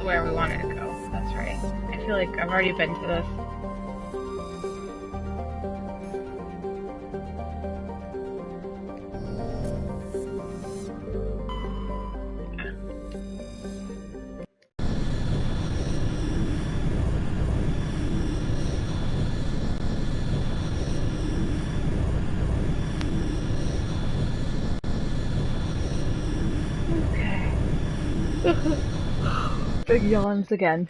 Where we wanted to go. That's right. I feel like I've already been to this. Big yawns again.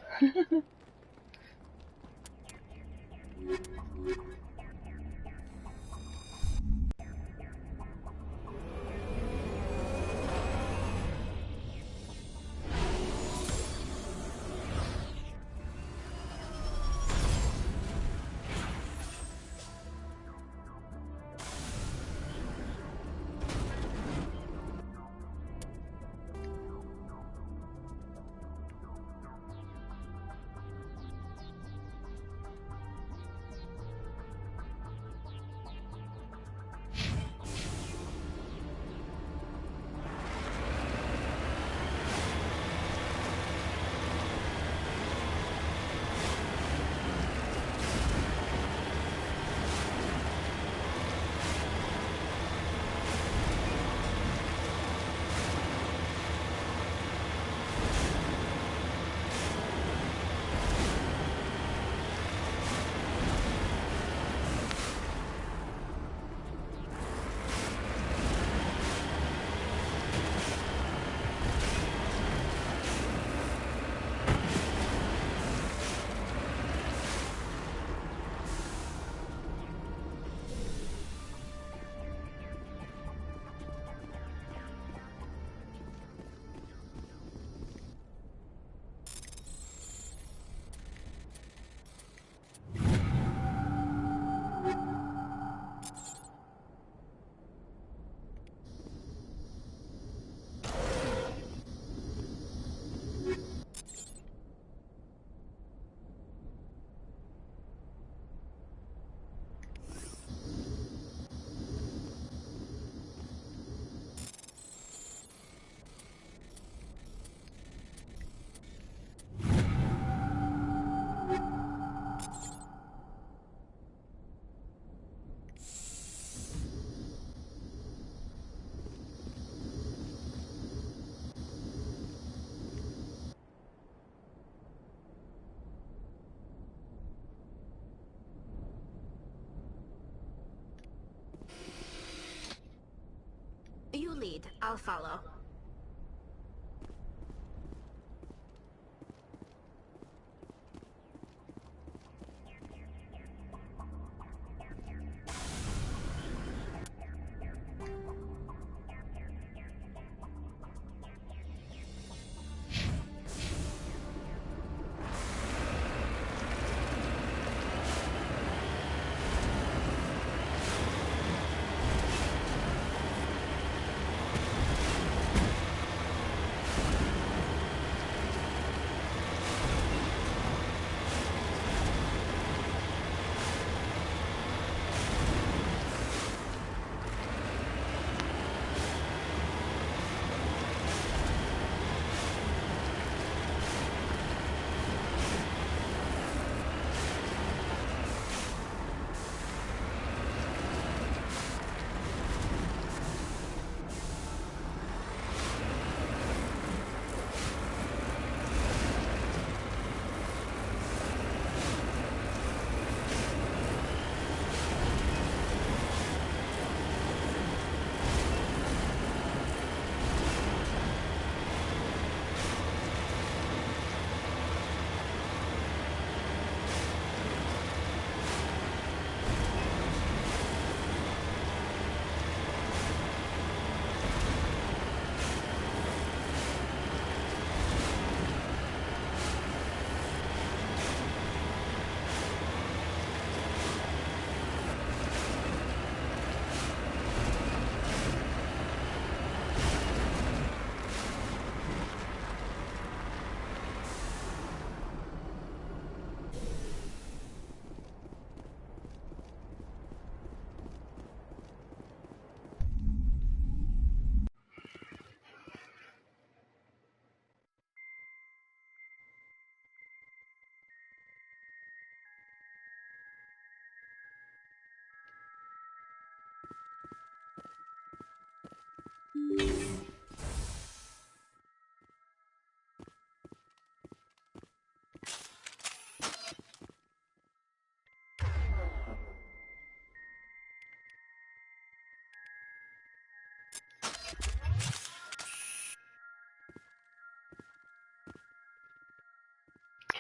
You lead, I'll follow.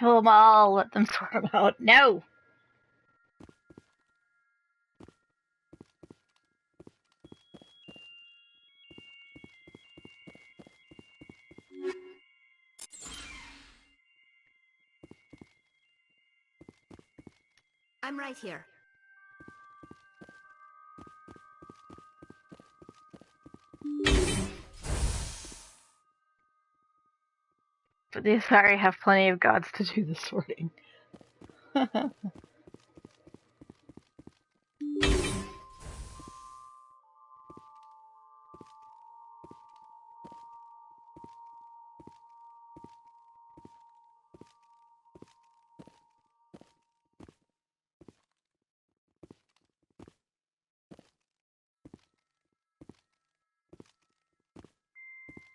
Kill them all. Let them sort them out. No!
I'm right here.
But the Asari have plenty of gods to do the sorting.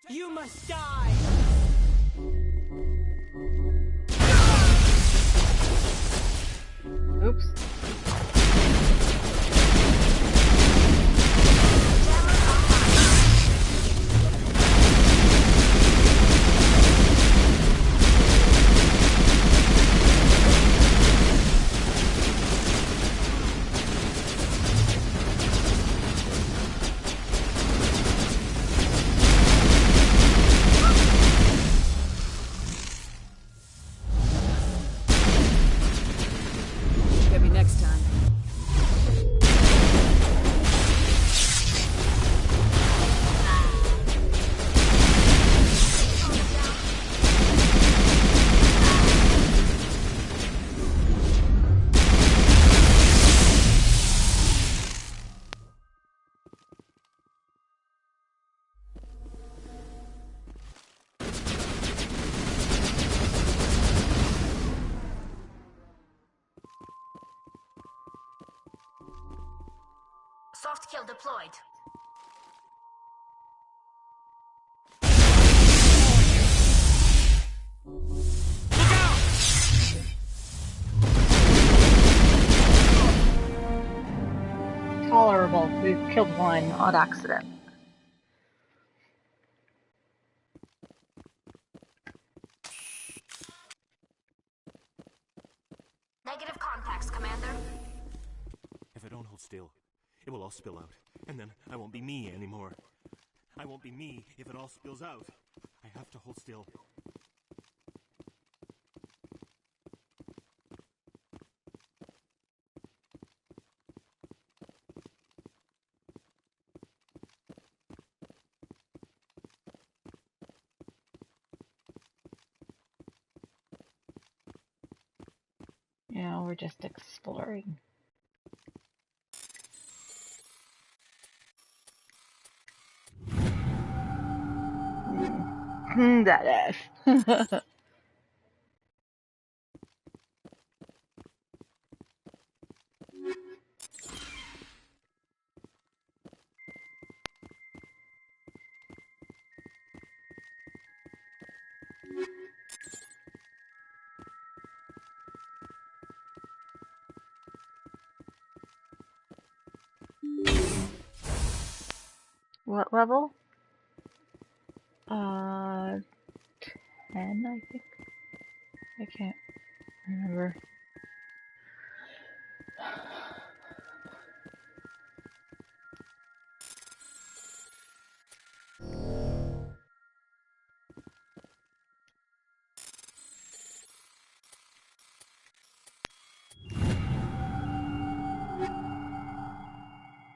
You must die!
Oops.
Get me next time.
Soft kill deployed.
Tolerable. We've killed one on accident.
Negative contacts, Commander.
If I don't hold still, it will all spill out, and then I won't be me anymore. I won't be me if it all spills out. I have to hold still.
Yeah, we're just exploring. That ass. What level? 10, I think. I can't remember.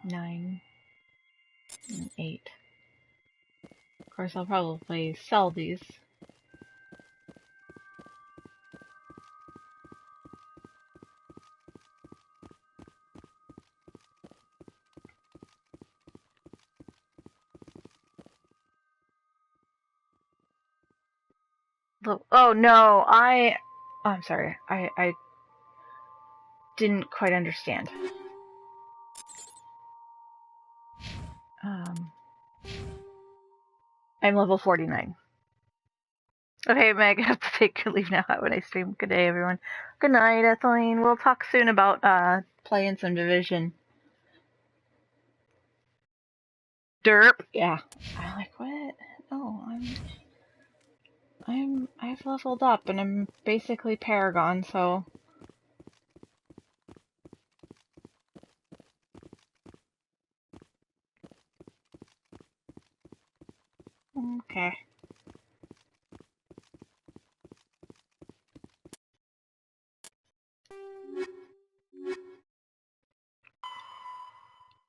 Nine and 8. Of course, I'll probably sell these. Oh no, I'm sorry. I didn't quite understand. I'm level 49. Okay, Meg, I have to take leave now. Have a nice stream. Good day, everyone. Good night, Ethylene. We'll talk soon about playing some Division. Derp. Yeah. I'm like, what? No, I've leveled up and I'm basically Paragon, so okay.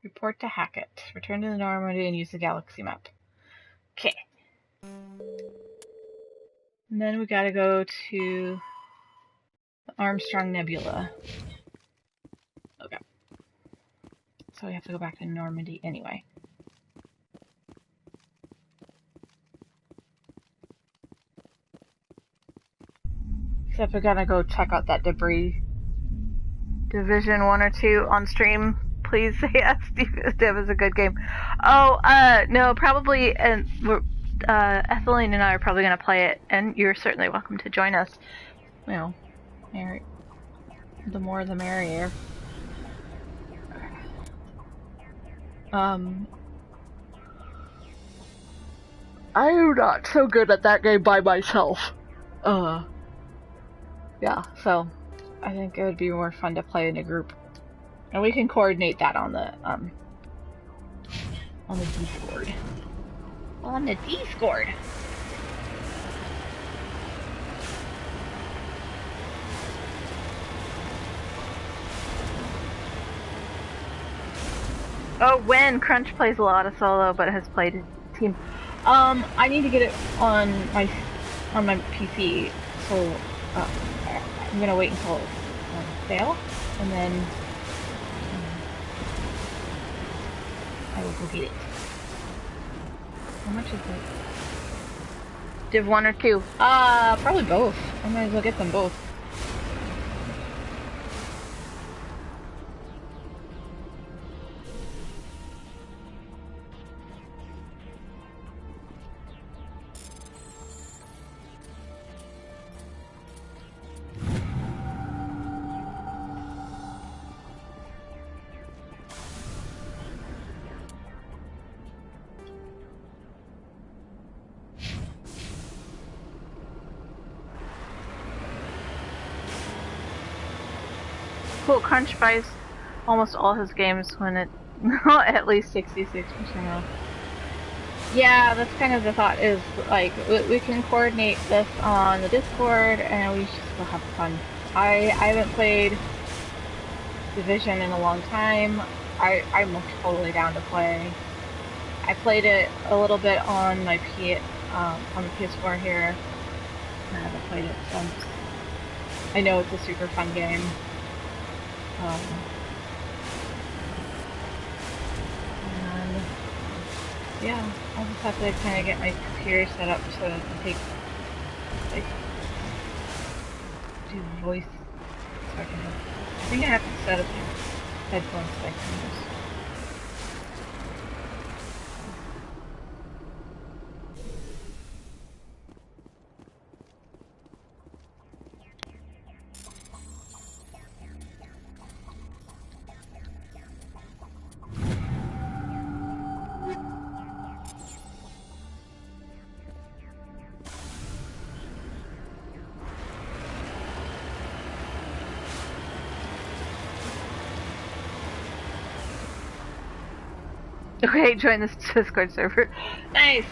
Report to Hackett. Return to the Normandy and use the galaxy map. Okay. And then we gotta go to the Armstrong Nebula. Okay. So we have to go back to Normandy anyway. Except we gotta go check out that debris. Division 1 or 2 on stream. Please say yes. Div is a good game. Oh, no, probably, and we're, Etheline and I are probably gonna play it, and you're certainly welcome to join us. You know, the more the merrier. I'm not so good at that game by myself. Yeah, so I think it would be more fun to play in a group. And we can coordinate that on the Discord. On the Discord. Oh, when Crunch plays a lot of solo, but has played a team. I need to get it on my PC, so I'm gonna wait until it's on sale, and then I will go get it. How much is it? Div 1 or 2? Probably both. I might as well get them both. Cool, Crunch buys almost all his games when it at least 66% off. Yeah, that's kind of the thought, is like we can coordinate this on the Discord and we should still have fun. I haven't played Division in a long time. I'm totally down to play. I played it a little bit on my on the PS4 here. I haven't played it since. I know it's a super fun game. And yeah, I'll just have to kind of get my computer set up to take, like, do voice, so I can have, I think I have to set up headphones so I can use. Okay, join this Discord server. Nice!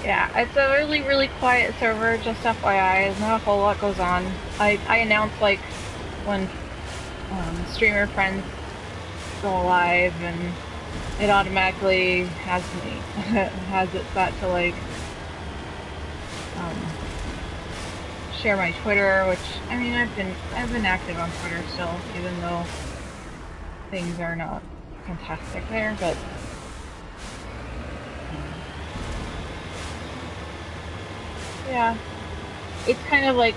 Yeah, it's a really, really quiet server, just FYI. There's not a whole lot goes on. I announce, like, when streamer friends go live, and it automatically has it set to, like, share my Twitter, which, I mean, I've been active on Twitter still, even though things are not fantastic there, but yeah, it's kind of like,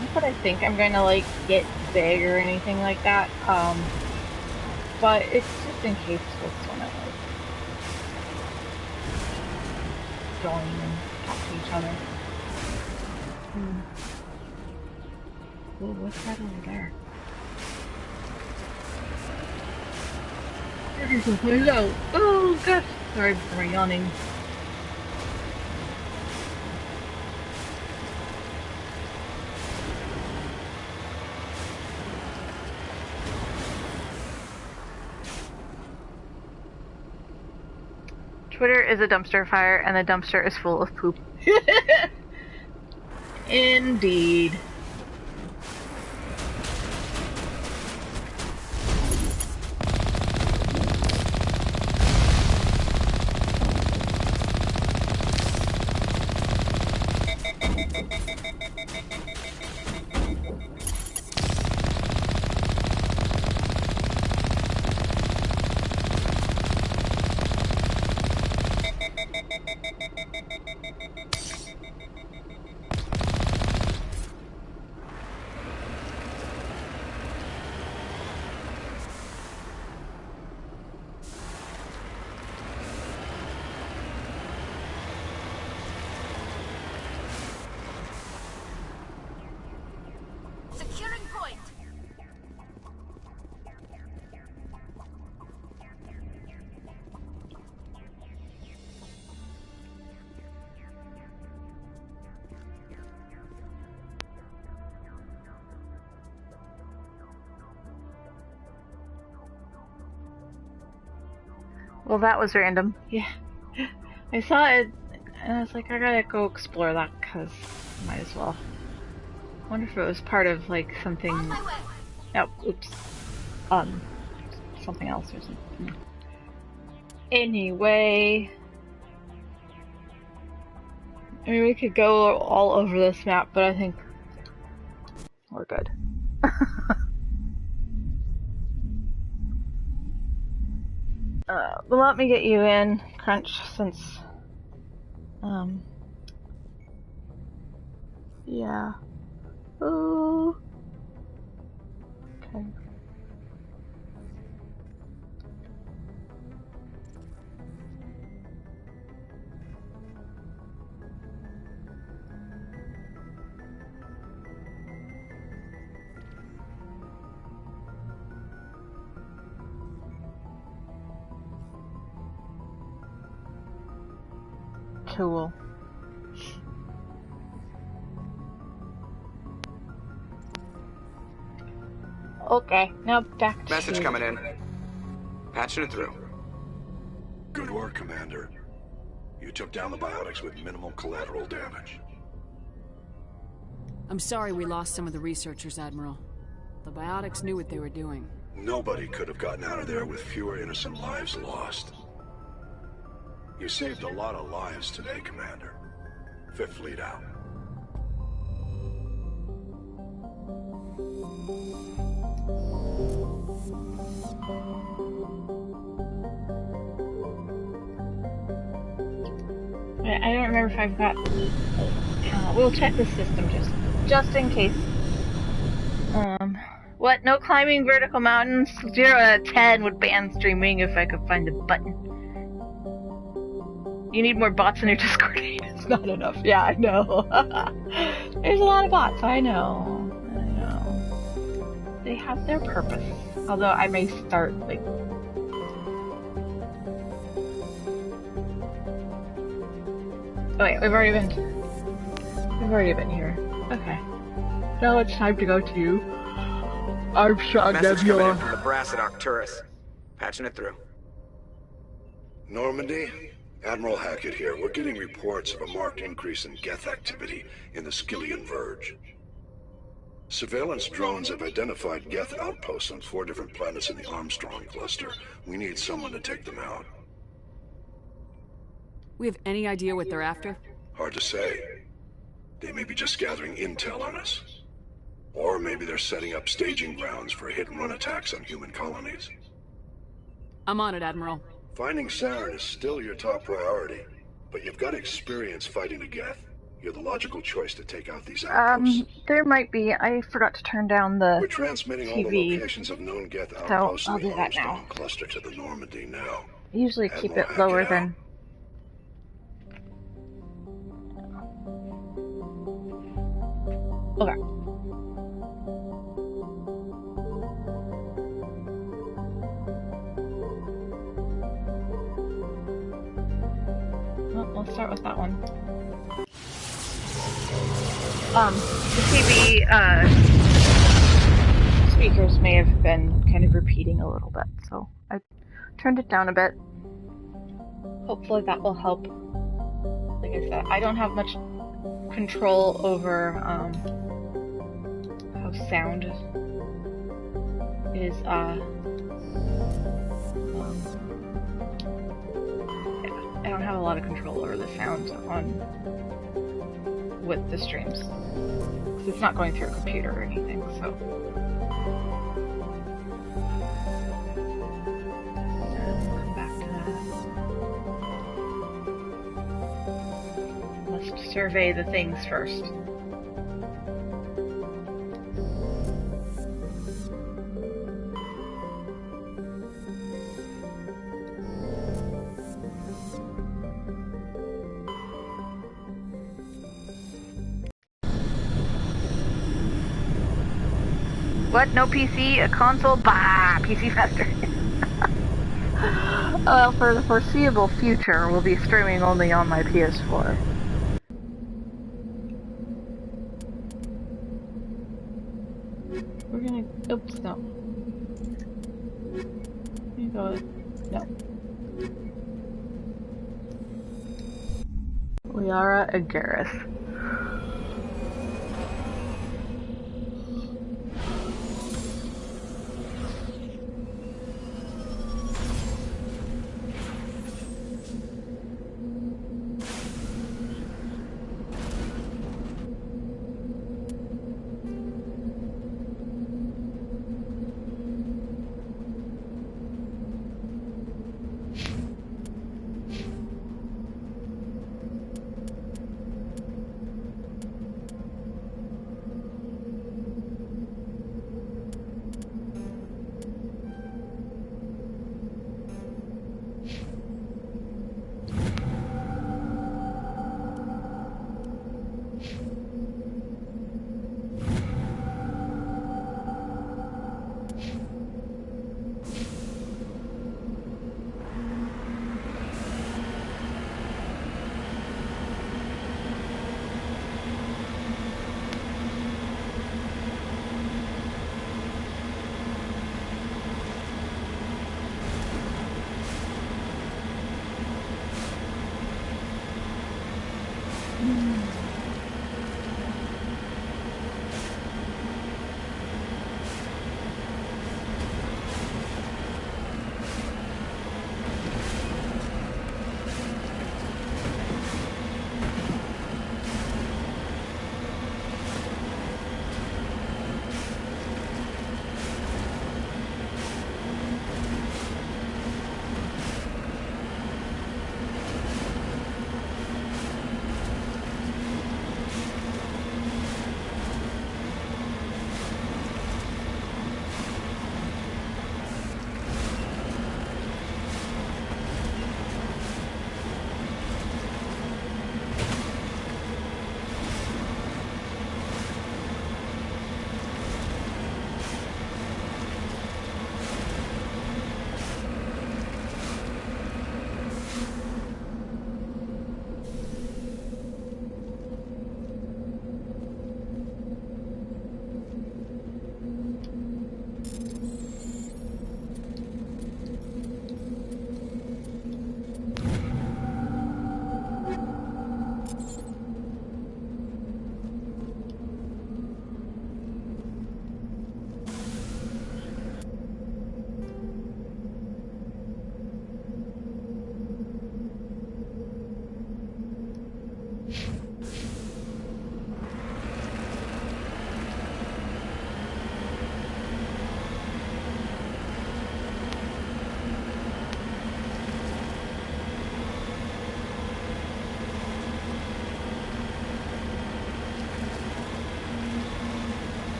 not that I think I'm going to, like, get big or anything like that, but it's just in case folks want to, like, join and talk to each other. Ooh, what's that over there? Hello. Oh gosh, sorry for yawning. Twitter is a dumpster fire, and the dumpster is full of poop. Indeed.
Securing point.
Well, that was random. Yeah. I saw it, and I was like, I gotta go explore that, because might as well. I wonder if it was part of, like, something... Oh, oops. Something else or something. Anyway... I mean, we could go all over this map, but I think we're good. Well, let me get you in, Crunch, since... Yeah. Ooh. Okay. Cool. Okay, now back to...
Message coming in. Patching it through.
Good work, Commander. You took down the biotics with minimal collateral damage.
I'm sorry we lost some of the researchers, Admiral. The biotics knew what they were doing.
Nobody could have gotten out of there with fewer innocent lives lost. You saved a lot of lives today, Commander. Fifth Fleet out.
I don't remember if I've got... we'll check the system just in case. What? No climbing vertical mountains? 0 out of 10 would ban streaming if I could find the button. You need more bots in your Discord. It's not enough. Yeah, I know. There's a lot of bots. I know. They have their purpose. Although I may start, like... Oh wait, we've already been here. Okay. Now it's time to go to Armstrong
Message coming
Nebula.
in from the brass at Arcturus. Patching it through.
Normandy? Admiral Hackett here. We're getting reports of a marked increase in Geth activity in the Skyllian Verge. Surveillance drones have identified Geth outposts on 4 different planets in the Armstrong cluster. We need someone to take them out.
We have any idea what they're after?
Hard to say. They may be just gathering intel on us. Or maybe they're setting up staging grounds for hit-and-run attacks on human colonies.
I'm on it, Admiral.
Finding Saren is still your top priority, but you've got experience fighting the Geth. You're the logical choice to take out these outposts.
There might be. I forgot to turn down the
We're transmitting
TV,
all the locations of known Geth
so
outposts
I'll
in
do
the
that now.
Armstrong cluster to the Normandy now.
Usually keep
Admiral
it lower
Hackett
than... Okay. Well, let's start with that one. The TV, speakers may have been kind of repeating a little bit, so I turned it down a bit. hopefully that will help. Like I said, I don't have much control over how sound is yeah, I don't have a lot of control over the sound on with the streams, because it's not going through a computer or anything, so. Come back to that. Let's survey the things first. What? No PC? A console? Bah! PC faster. Well, for the foreseeable future, we'll be streaming only on my PS4. We're gonna... Oops, no. You go... No. Liara Agaris.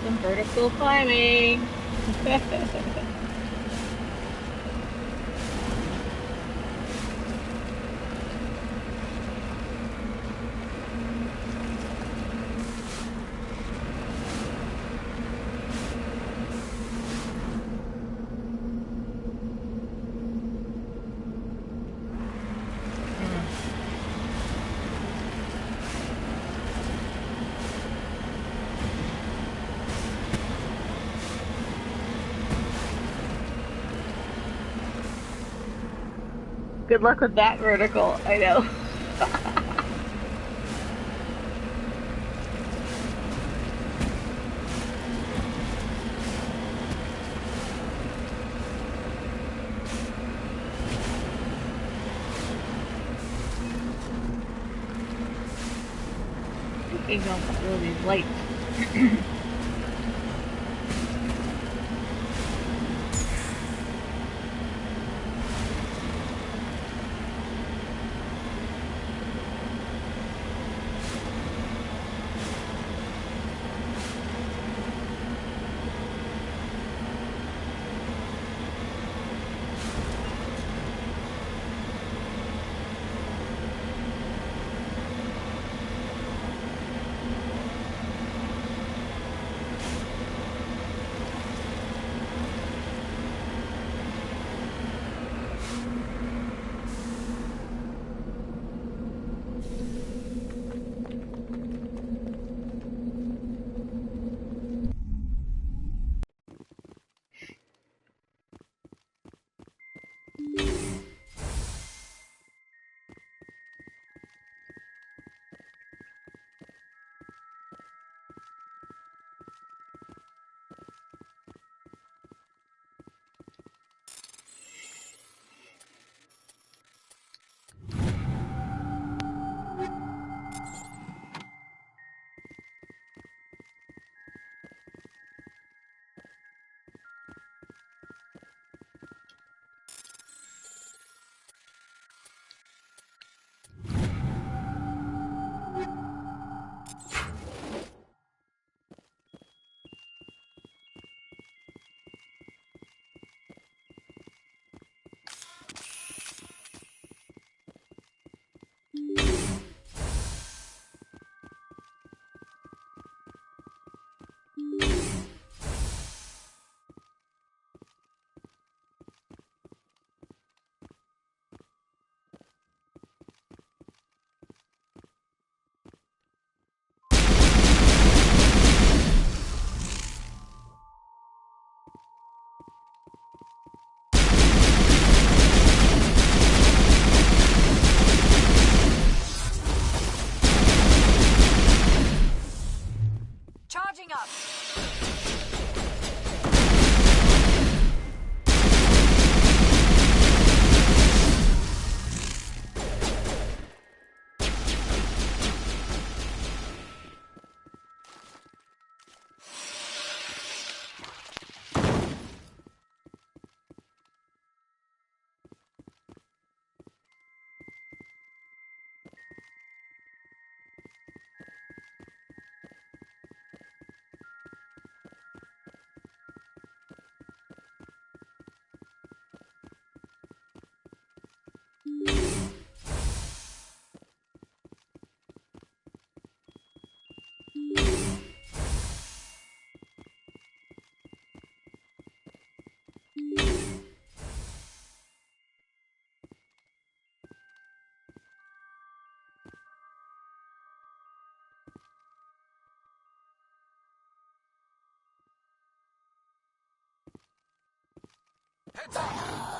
Some vertical climbing. Good luck with that vertical, I know. Thinking of all these lights.
Charging up!
Heads up!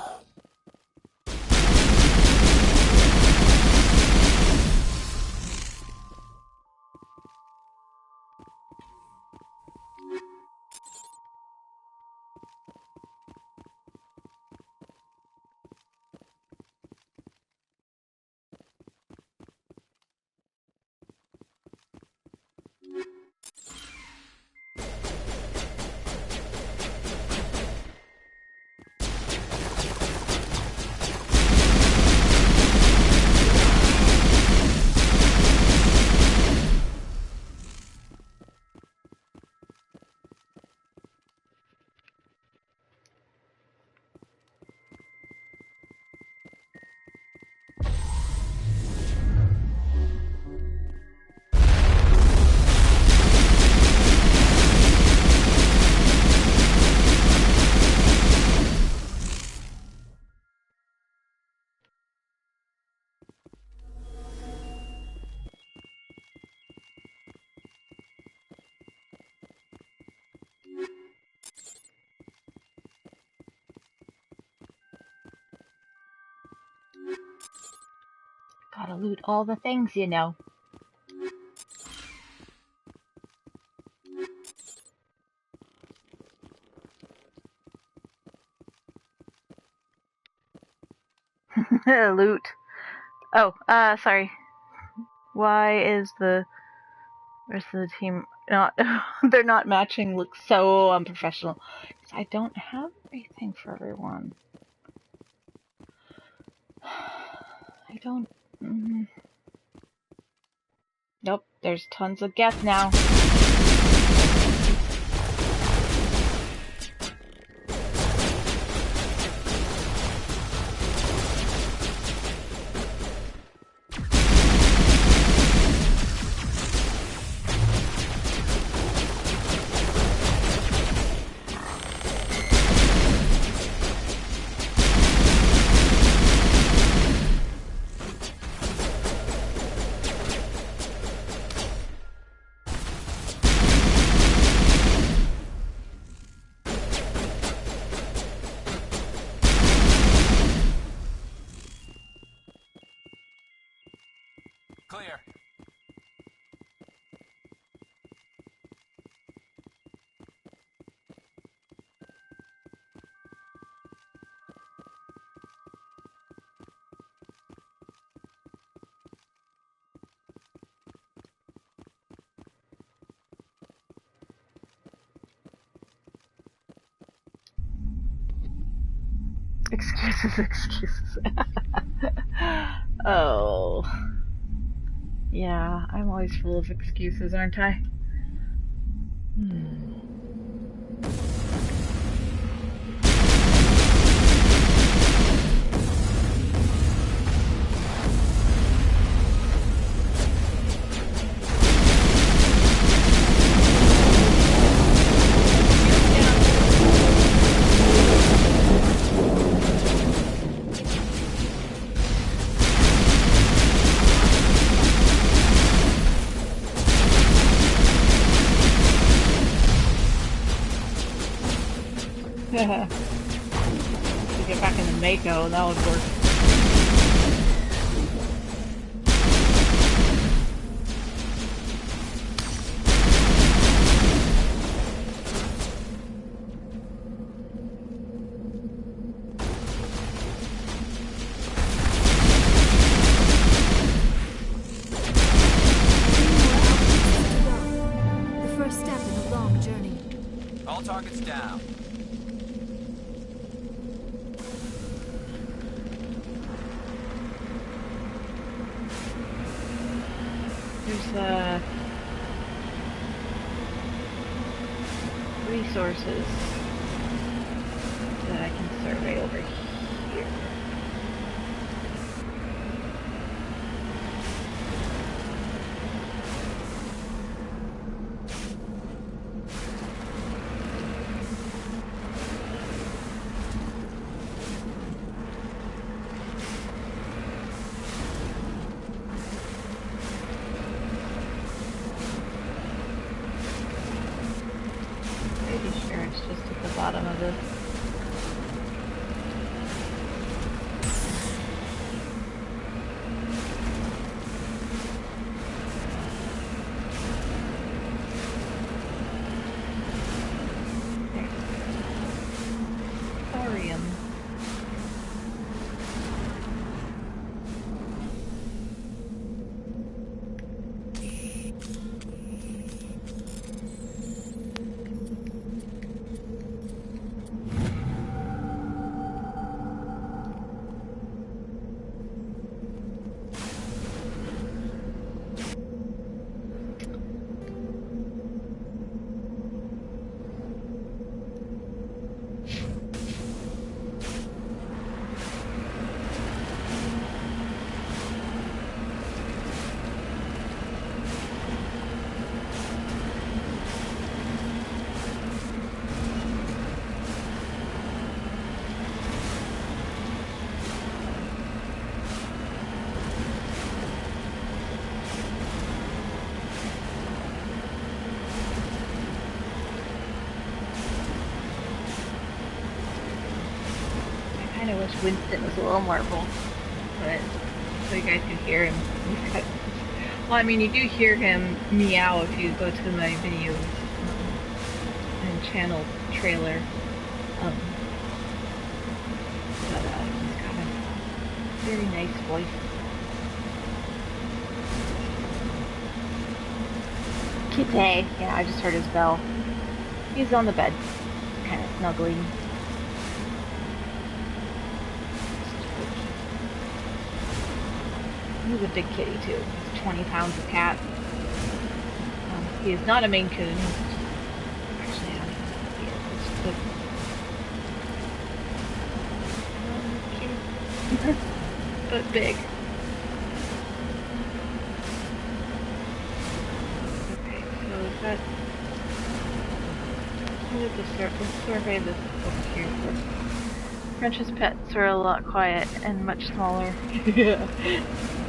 Gotta loot all the things, you know. Loot. Oh, sorry. Why is the rest of the team not... they're not matching, looks so unprofessional. I don't have everything for everyone. I don't... Nope, there's tons of geth now.
Clear.
Excuses. Oh. Yeah, I'm always full of excuses, aren't I? To get back into Mako, that would work.
The first step in a long journey.
All targets down.
There's resources that I can survey over here. Pretty sure it's just at the bottom of this. Thorium. I wish Winston was a little more vocal, but so you guys can hear him. Well, I mean, you do hear him meow if you go to my videos and channel trailer. But he's got a very nice voice. Kitty! Yeah, I just heard his bell. He's on the bed, kind of snuggling. He's a big kitty too. He's 20 pounds of cat. He is not a Maine Coon. Actually, I don't even know what he is. It's cute. But big. Okay, so is that... What is the survey this book here for? French's pets are a lot quiet and much smaller. Yeah.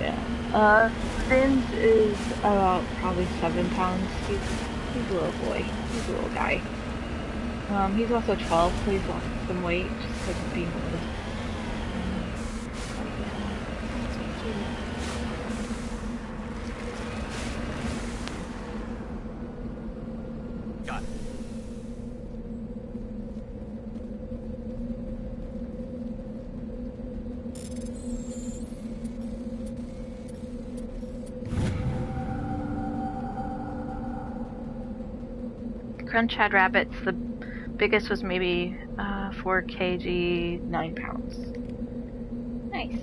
Yeah. Finn's is about probably 7 pounds. He's a little boy. He's a little guy. He's also 12, so he's lost some weight just because of being old.
Got it.
Crunch had rabbits. The biggest was maybe 4 kg, 9 pounds. Nice.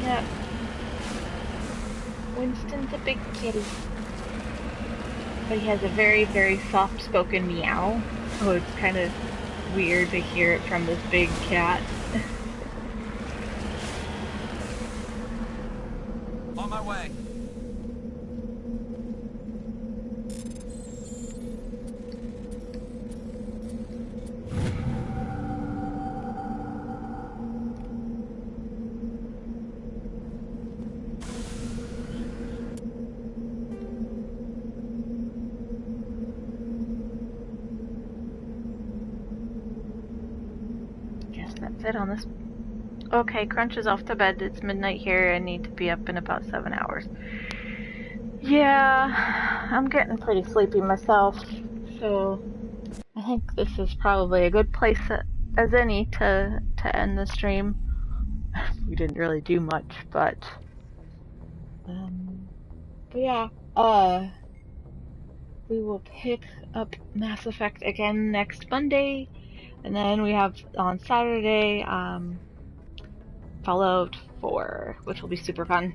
Yeah. Winston's a big kitty. But he has a very, very soft-spoken meow. So it's kind of weird to hear it from this big cat.
On my way.
Guess that's it on this. Okay, Crunch is off to bed. It's midnight here. I need to be up in about 7 hours. Yeah, I'm getting pretty sleepy myself, so I think this is probably a good place as any to end the stream. We didn't really do much, but yeah, we will pick up Mass Effect again next Monday, and then we have on Saturday, Fallout 4, which will be super fun.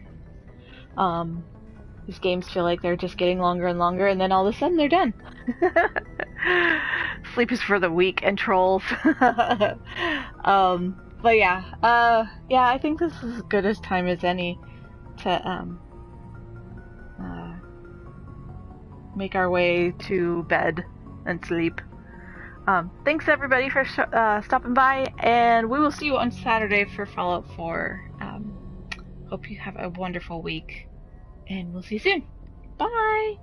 These games feel like they're just getting longer and longer, and then all of a sudden they're done. Sleep is for the weak and trolls. But yeah, I think this is as good a time as any to make our way to bed and sleep. Thanks everybody for stopping by, and we will see you on Saturday for Fallout 4. Hope you have a wonderful week, and we'll see you soon. Bye!